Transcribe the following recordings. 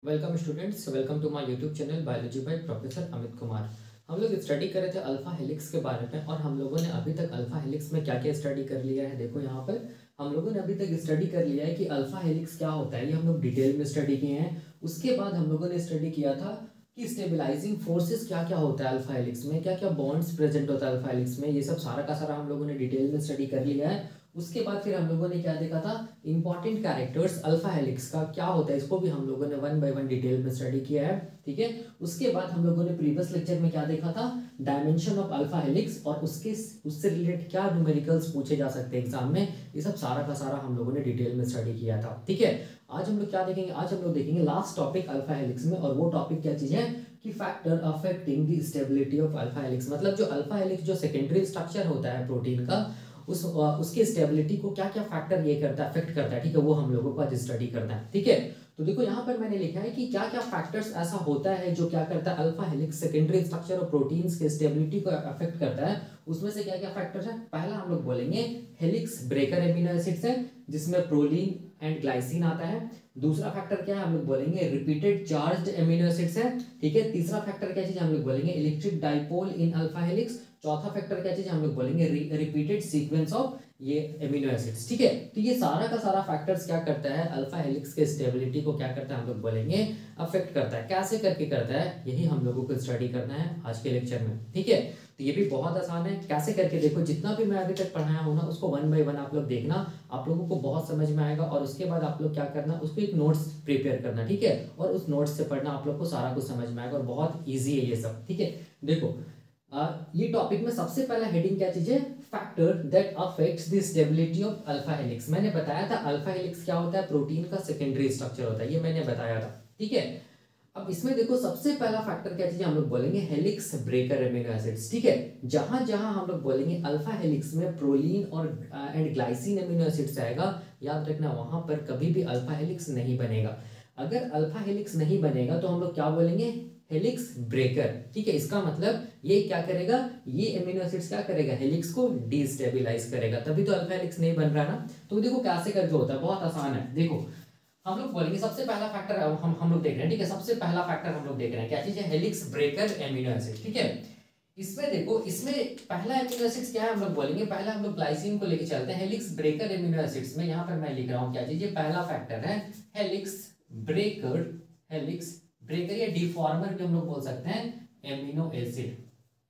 Welcome students, welcome to my YouTube channel biology by professor Amit Kumar. हम लोग study कर रहे थे अल्फा हेलिक्स के बारे में और हम लोगों ने अभी तक अल्फा हेलिक्स में क्या क्या स्टडी कर लिया है। देखो यहाँ पर हम लोगों ने अभी तक स्टडी कर लिया है कि अल्फा हेलिक्स क्या होता है, ये हम लोग डिटेल में स्टडी किए हैं। उसके बाद हम लोगों ने स्टडी किया था कि स्टेबलाइजिंग फोर्सेस क्या क्या होता है अल्फा हेलिक्स में, क्या क्या बॉन्ड्स प्रेजेंट होता है अल्फा हेलिक्स में, ये सब सारा का सारा हम लोगों ने डिटेल में स्टडी कर लिया है। उसके बाद फिर हम लोगों ने क्या देखा था, इंपॉर्टेंट कैरेक्टर्स अल्फा हेलिक्स का क्या होता है, इसको भी हम लोगों ने वन बाय वन डिटेल में स्टडी किया है। ठीक है, उसके बाद हम लोगों ने प्रीवियस लेक्चर में क्या देखा था, डायमेंशन ऑफ अल्फा हेलिक्स और उससे रिलेटेड क्या न्यूमेरिकल्स पूछे जा सकते हैं एग्जाम में, ये सब सारा का सारा हम लोगों ने डिटेल में स्टडी किया था। ठीक है, आज हम लोग क्या देखेंगे, आज हम लोग देखेंगे लास्ट टॉपिक अल्फा हेलिक्स में, और वो टॉपिक क्या चीज है कि factor affecting the stability of alpha helix. मतलब जो अल्फा हेलिक्स जो सेकेंडरी स्ट्रक्चर होता है प्रोटीन का, उसकी स्टेबिलिटी को क्या क्या फैक्टर ये करता है, अफेक्ट करता है। ठीक है, वो हम लोगों को आज स्टडी करना है। ठीक है, तो देखो यहाँ पर मैंने लिखा है कि क्या क्या फैक्टर्स ऐसा होता है जो क्या करता है, अल्फा हेलिक्स सेकेंडरी स्ट्रक्चर और प्रोटीन्स के स्टेबिलिटी को अफेक्ट करता है। उसमें से क्या क्या फैक्टर्स है, पहला हम लोग बोलेंगे हेलिक्स ब्रेकर एमिनो एसिड्स है, जिसमें प्रोलीन एंड ग्लाइसिन आता है। दूसरा फैक्टर क्या है, हम लोग बोलेंगे रिपीटेड चार्ज्ड एमिनो एसिड्स है। ठीक है, तीसरा फैक्टर क्या चीज हम लोग बोलेंगे इलेक्ट्रिक डाइपोल इन अल्फा हेलिक्स। चौथा फैक्टर क्या चीज हम लोग बोलेंगे रिपीटेड सीक्वेंस ऑफ ये एमिनो एसिड्स। ठीक है, तो ये सारा का सारा फैक्टर्स क्या करता है, अल्फा हेलिक्स के स्टेबिलिटी को क्या करता है हम लोग बोलेंगे अफेक्ट करता है। कैसे करके करता है, यही हम लोगों को स्टडी करना है आज के लेक्चर में। ठीक है, तो ये भी बहुत आसान है, कैसे करके देखो, जितना भी मैं अभी तक पढ़ाया हूं ना उसको वन बाय वन आप लोग देखना, आप लोगों को बहुत समझ में आएगा। और उसके बाद आप लोग क्या करना, उसको एक नोट्स प्रिपेयर करना। ठीक है, और उस नोट्स से पढ़ना, आप लोग को सारा कुछ समझ में आएगा और बहुत ईजी है ये सब। ठीक है, देखो ये टॉपिक में सबसे पहला हेडिंग क्या चीज है, factor that affects the stability of alpha helix. मैंने बताया था अल्फा हेलिक्स क्या होता है, प्रोटीन का सेकेंडरी स्ट्रक्चर होता है, ये मैंने बताया था। ठीक है, अब इसमें देखो सबसे पहला फैक्टर क्या चीज हम लोग बोलेंगे हेलिक्स ब्रेकर एमिनो एसिड्स। ठीक है, जहां जहां हम लोग बोलेंगे अल्फा हेलिक्स में प्रोलीन और एंड ग्लाइसिन एमिनो एसिड्स आएगा, याद रखना वहां पर कभी भी अल्फा हेलिक्स नहीं बनेगा। अगर अल्फा हेलिक्स नहीं बनेगा तो हम लोग क्या बोलेंगे, हेलिक्स ब्रेकर। ठीक है, इसका मतलब ये क्या करेगा, ये एमिनो एसिड्स क्या करेगा, हेलिक्स को डिस्टेबलाइज करेगा, तभी तो अल्फा हेलिक्स नहीं बन रहा ना। तो देखो कैसे करके होता है, बहुत आसान है। देखो हम लोग बोलेंगे सबसे पहला फैक्टर हम लोग देख रहे हैं। ठीक है, सबसे पहला फैक्टर हम लोग देख रहे हैं, क्या चीज है, हेलिक्स ब्रेकर एमिनो एसिड। ठीक है, इसमें देखो, इसमें पहला एमिनो एसिड्स क्या है, हम लोग बोलेंगे पहला हम लोग ग्लाइसिन को लेके चलते हैं। हेलिक्स ब्रेकर एमिनो एसिड्स में यहाँ पर मैं लिख रहा हूँ क्या चीज, ये पहला फैक्टर है हेलिक्स ब्रेकर, हेलिक्स ब्रेकर या डिफॉर्मर भी हम लोग बोल सकते हैं एमिनो एसिड।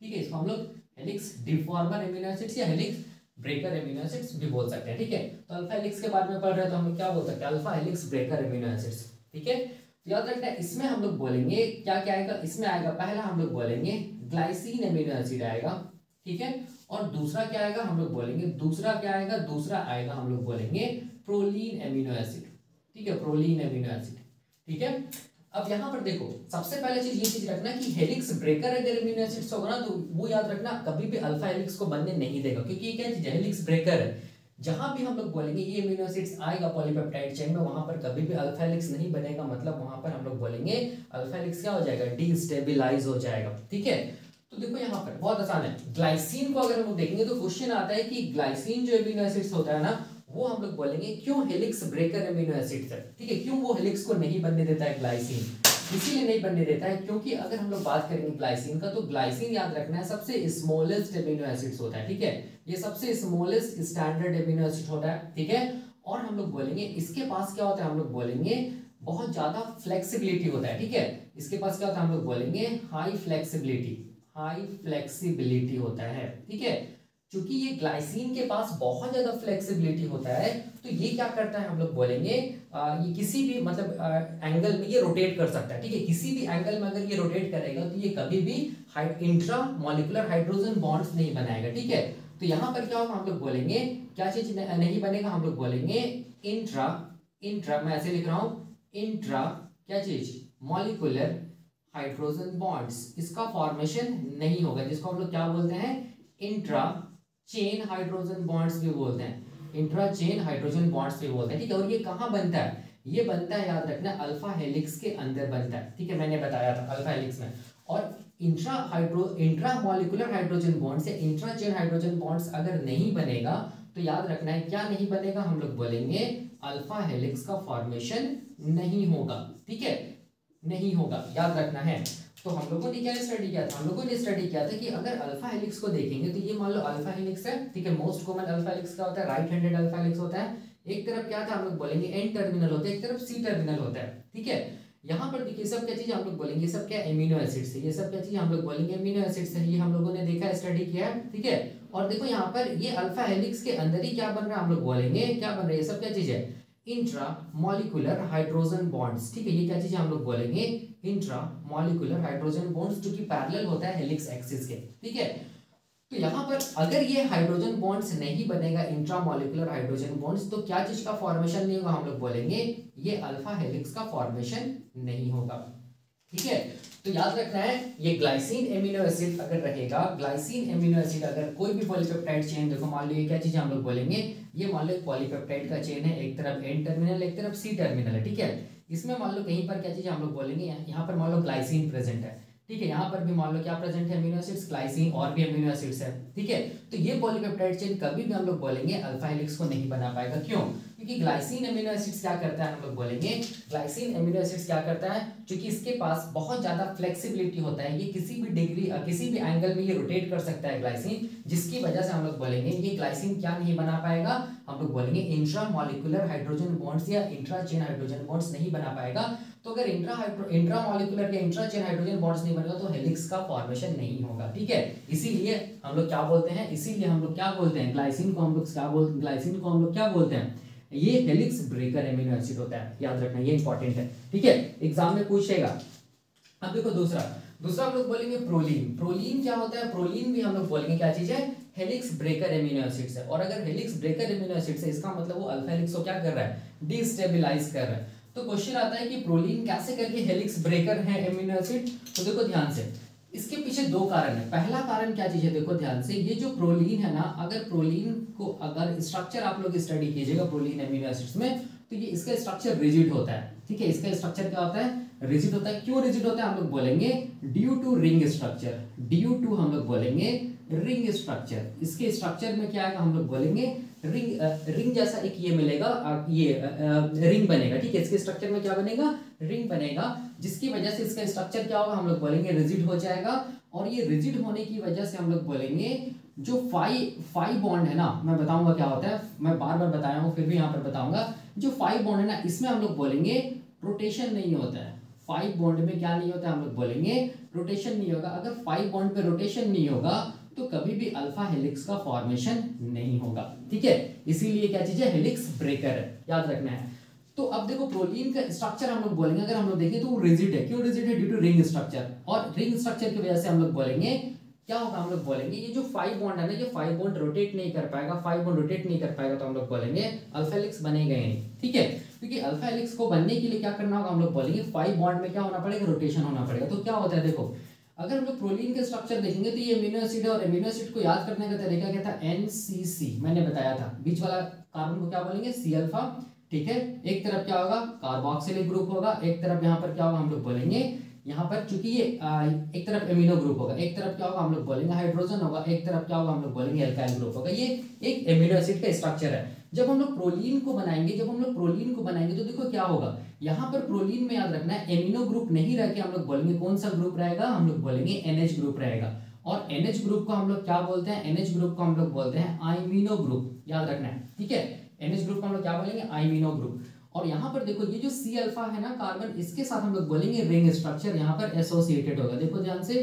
ठीक है, इसको हम लोग हेलिक्स डिफॉर्मर एमिनो एसिड्स या हेलिक्स ब्रेकर एमिनो एसिड्स भी बोल सकते हैं। ठीक है, तो अल्फा हेलिक्स के बारे में पढ़ रहे हैं तो हम लोग क्या बोल सकते हैं, alpha helix breaker amino acids. ठीक है, तो याद रखना इसमें हम लोग बोलेंगे क्या क्या आएगा, इसमें आएगा पहला हम लोग बोलेंगे ग्लाइसिन एमिनो एसिड आएगा। ठीक है, और दूसरा क्या आएगा हम लोग बोलेंगे, दूसरा क्या आएगा, दूसरा आएगा हम लोग बोलेंगे प्रोलीन एमिनो एसिड। ठीक है, प्रोलीन एमिनो एसिड। ठीक है, अब यहां पर देखो सबसे पहले चीज ये चीज रखना कि हेलिक्स ब्रेकर अगर एमिनो एसिड्स होगा ना तो वो याद रखना कभी भी अल्फा हेलिक्स को बनने नहीं देगा, क्योंकि ये क्या चीज है, हेलिक्स ब्रेकर है। जहां भी हम लोग बोलेंगे ये एमिनो एसिड्स आएगा पॉलीपेप्टाइड चेन में, वहां पर कभी भी अल्फा हेलिक्स नहीं बनेगा, मतलब वहां पर हम लोग बोलेंगे अल्फा हेलिक्स क्या हो जाएगा, डिस्टेबलाइज हो जाएगा। ठीक है, तो देखो यहाँ पर बहुत आसान है, ग्लाइसिन को अगर हम लोग देखेंगे तो क्वेश्चन आता है कि ग्लाइसिन जो एमिनो एसिड्स होता है ना, वो हम लोग बोलेंगे क्यों हेलिक्स ब्रेकर एमिनो एसिड्स है। ठीक है, क्यों वो हेलिक्स को नहीं बनने देता है ग्लाइसिन, इसीलिए नहीं बनने देता है क्योंकि अगर हम लोग बात करेंगे ग्लाइसिन का, तो ग्लाइसिन याद रखना है सबसे स्मॉलेस्ट एमिनो एसिड्स होता है। ठीक है, ये सबसे स्मॉलेस्ट स्टैंडर्ड एमिनो एसिड होता है। ठीक है, और हम लोग बोलेंगे इसके पास क्या होता है, हम लोग बोलेंगे बहुत ज्यादा फ्लेक्सिबिलिटी होता है। ठीक है, इसके पास क्या होता है, हम लोग बोलेंगे हाई फ्लेक्सिबिलिटी, हाई फ्लेक्सिबिलिटी होता है। ठीक है, क्योंकि ये ग्लाइसिन के पास बहुत ज्यादा फ्लेक्सिबिलिटी होता है, तो ये क्या करता है हम लोग बोलेंगे ये किसी भी मतलब एंगल में ये रोटेट कर सकता है। ठीक है, किसी भी एंगल में अगर ये रोटेट करेगा तो ये कभी भी इंट्रा मॉलिक्यूलर हाइड्रोजन बॉन्ड्स नहीं बनाएगा। ठीक है, तो यहाँ पर क्या होगा, हम लोग बोलेंगे क्या चीज नहीं बनेगा, हम लोग बोलेंगे इंट्रा, इंट्रा मैं ऐसे लिख रहा हूं, इंट्रा क्या चीज, मॉलिक्यूलर हाइड्रोजन बॉन्ड्स, इसका फॉर्मेशन नहीं होगा, जिसको हम लोग क्या बोलते हैं, इंट्रा चेन हाइड्रोजन बॉन्ड्स भी बोलते हैं, इंट्रा चेन हाइड्रोजन बॉन्ड्स भी बोलते हैं। ठीक है, और ये कहां बनता है, ये बनता है याद रखना अल्फा हेलिक्स के अंदर बनता है। ठीक है, मैंने बताया था अल्फा हेलिक्स में। और इंट्रा मॉलिक्यूलर हाइड्रोजन बॉन्ड्स या इंट्रा चेन हाइड्रोजन बॉन्ड्स अगर नहीं बनेगा तो याद रखना है क्या नहीं बनेगा, हम लोग बोलेंगे अल्फा हेलिक्स का फॉर्मेशन नहीं होगा। ठीक है, नहीं होगा, याद रखना है। तो हम लोगों ने क्या स्टडी किया था, हम लोगों ने स्टडी किया था कि अगर अल्फा हेलिक्स को देखेंगे तो ये मान लो अल्फा हेलिक्स है, ठीक है। मोस्ट कॉमन अल्फा हेलिक्स क्या होता है, राइट हैंडेड अल्फा हेलिक्स होता है। एक तरफ क्या था हम लोग बोलेंगे एन टर्मिनल होता है, एक तरफ सी टर्मिनल होता है, ठीक है। यहाँ पर देखिए सब क्या चीज हम लोग बोलेंगे, सब क्या एमिनो एसिड्स है, ये सब क्या चीज हम लोग बोलेंगे एमिनो एसिड्स है, ये हम लोगों ने देखा स्टडी किया है, ठीक है। और देखो यहाँ पर ये अल्फा हेलिक्स के अंदर ही क्या बन रहा है हम लोग बोलेंगे, क्या बन रहा है, ये सब क्या चीज है, इंट्रा मॉलिक्यूलर हाइड्रोजन बॉन्ड्स, ठीक है। ये क्या चीज हम लोग बोलेंगे, इंट्रा मॉलिक्यूलर हाइड्रोजन बॉन्ड्स, जो कि पैरेलल होता है हेलिक्स एक्सिस के, ठीक है। तो यहाँ पर अगर ये हाइड्रोजन बॉन्ड्स नहीं बनेगा, इंट्रा मॉलिक्यूलर हाइड्रोजन बॉन्ड्स, तो क्या चीज का फॉर्मेशन नहीं होगा, हम लोग बोलेंगे ये अल्फा हेलिक्स का फॉर्मेशन नहीं होगा, ठीक है। तो याद रखना है ये ग्लाइसिन एमिनो एसिड अगर रहेगा, ग्लाइसिन एमिनो एसिड अगर कोई भी पॉलीपेप्टाइड चेन, देखो मान लो ये क्या चीज हम लोग बोलेंगे, ये मान लो पॉलीपेप्टाइड का चेन है, एक तरफ एन टर्मिनल एक तरफ सी टर्मिनल है, ठीक है। इसमें मान लो कहीं पर क्या चीज हम लोग बोलेंगे, यहाँ पर मान लो ग्लाइसिन प्रेजेंट है, ठीक है। यहाँ पर भी मान लो क्या प्रेजेंट है, अमीनो एसिड्स, ग्लाइसिन और भी अमीनो एसिड्स है, ठीक है। तो ये पॉलीपेप्टाइड चेन कभी भी हम लोग बोलेंगे अल्फा हेलिक्स को नहीं बना पाएगा, क्यों, क्योंकि ग्लाइसिन अमीनो एसिड्स क्या करता है, हम लोग बोलेंगे ग्लाइसिन अमीनो एसिड्स क्या करता है, क्योंकि इसके पास बहुत ज्यादा फ्लेक्सिबिलिटी होता है, ये किसी भी डिग्री किसी भी एंगल में ये रोटेट कर सकता है ग्लाइसिन, जिसकी वजह से हम लोग बोलेंगे ये ग्लाइसिन क्या नहीं बना पाएगा, हम लोग बोलेंगे इंट्रा मॉलिक्यूलर हाइड्रोजन बॉन्ड्स या इंट्रा चेन हाइड्रोजन बॉन्ड्स नहीं बना पाएगा। तो अगर इंट्रा मॉलिक्यूलर या इंट्रा चेन हाइड्रोजन बॉन्ड्स नहीं बनेगा तो हेलिक्स का फॉर्मेशन नहीं होगा, ठीक है। इसीलिए हम लोग क्या बोलते हैं, इसीलिए हम लोग क्या बोलते हैं, ग्लाइसिन को हम लोग क्या बोलते हैं, ग्लाइसिन को हम लोग क्या बोलते हैं, ये हेलिक्स ब्रेकर एमिनो एसिड होता है, याद रखना ये इंपॉर्टेंट है, ठीक है, एग्जाम में पूछेगा। अब देखो दूसरा हम लोग बोलेंगे प्रोलीन। प्रोलीन क्या होता है, प्रोलीन भी हम लोग बोलेंगे क्या चीज है, हेलिक्स ब्रेकर एमिनो एसिड्स है। और अगर हेलिक्स ब्रेकर एमिनो एसिड्स है, इसका मतलब वो अल्फा हेलिक्स को क्या कर रहा है, डिस्टेबलाइज कर रहा है। तो क्वेश्चन आता है कि प्रोलीन कैसे करके हेलिक्स ब्रेकर है एमिनो एसिड। तो देखो ध्यान से, इसके पीछे दो कारण है। पहला कारण क्या चीज है, देखो ध्यान से, ये जो प्रोलीन है ना, अगर प्रोलीन को अगर स्ट्रक्चर आप लोग स्टडी कीजिएगा प्रोलीन एमिनो एसिड्स में, तो ये इसका स्ट्रक्चर रिजिड होता है, ठीक है। इसका स्ट्रक्चर क्या होता है, रिजिड होता है। क्यों रिजिड होता है, हम लोग बोलेंगे due to ring structure, due to हम लोग बोलेंगे रिंग स्ट्रक्चर। इसके स्ट्रक्चर में क्या है, हम लोग बोलेंगे रिंग जैसा एक ये मिलेगा, ये रिंग बनेगा, ठीक है। इसके स्ट्रक्चर में क्या बनेगा, रिंग बनेगा, जिसकी वजह से इसका स्ट्रक्चर क्या होगा, हम लोग बोलेंगे रिजिड हो जाएगा। और ये रिजिड होने की वजह से हम लोग बोलेंगे जो फाई बॉन्ड है ना, मैं बताऊंगा क्या होता है, मैं बार बार बताया हूँ फिर भी यहाँ पर बताऊंगा। जो फाई बॉन्ड है ना, इसमें हम लोग बोलेंगे रोटेशन नहीं होता है। फाई बॉन्ड में क्या नहीं होता है, हम लोग बोलेंगे रोटेशन नहीं होगा। अगर फाई बॉन्ड पे रोटेशन नहीं होगा तो कभी भी अल्फा हेलिक्स का फॉर्मेशन नहीं होगा, ठीक है। इसीलिए क्या चीज है, हेलिक्स ब्रेकर है, याद रखना है। तो अब देखो प्रोलीन का स्ट्रक्चर हम लोग बोलेंगे, अगर हम लोग देखें तो वो रिजिड है। क्यों रिजिड है, ड्यू टू रिंग स्ट्रक्चर। और रिंग स्ट्रक्चर की वजह से हम लोग बोलेंगे क्या होगा, हम लोग बोलेंगे ये जो फाइव बॉन्ड है ना, ये फाइव बॉन्ड रोटेट नहीं कर पाएगा, फाइव बॉन्ड रोटेट नहीं कर पाएगा, तो हम लोग बोलेंगे अल्फा हेलिक्स बनेगा ही नहीं, ठीक है। क्योंकि अल्फा हेलिक्स को बनने के लिए क्या करना होगा, हम लोग बोलेंगे फाइव बॉन्ड में क्या होना पड़ेगा, रोटेशन होना पड़ेगा। तो क्या होता है, देखो अगर हम लोग प्रोलीन के स्ट्रक्चर देखेंगे तो ये अमीनो एसिड है, और अमीनो एसिड को याद करने का तरीका क्या था, NCC मैंने बताया था। बीच वाला कार्बन को क्या बोलेंगे, C अल्फा, ठीक है। एक तरफ क्या होगा, कार्बोक्सिलिक ग्रुप होगा, एक तरफ यहाँ पर क्या होगा, हम लोग बोलेंगे यहाँ पर चूंकि ये एक तरफ एमिनो ग्रुप होगा, एक तरफ क्या होगा, हम लोग बोलेंगे हाइड्रोजन होगा, एक तरफ क्या होगा, हम लोग बोलेंगे एल्काइल ग्रुप होगा। ये एक एमिनो एसिड का स्ट्रक्चर है। जब हम लोग प्रोलीन को बनाएंगे, तो देखो क्या होगा, यहाँ पर प्रोलीन में याद रखना है एमिनो ग्रुप नहीं रह के हम लोग बोलेंगे कौन सा ग्रुप रहेगा, हम लोग बोलेंगे NH ग्रुप रहेगा। और NH ग्रुप को हम लोग क्या बोलते हैं, NH ग्रुप को हम लोग बोलते हैं आइमिनो ग्रुप, याद रखना है, ठीक है। NH ग्रुप को हम लोग क्या बोलेंगे, आइमिनो ग्रुप। और यहाँ पर देखो ये जो C अल्फा है ना कार्बन, इसके साथ हम लोग बोलेंगे रिंग स्ट्रक्चर, यहाँ पर एसोसिएटेड होगा। देखो ध्यान से,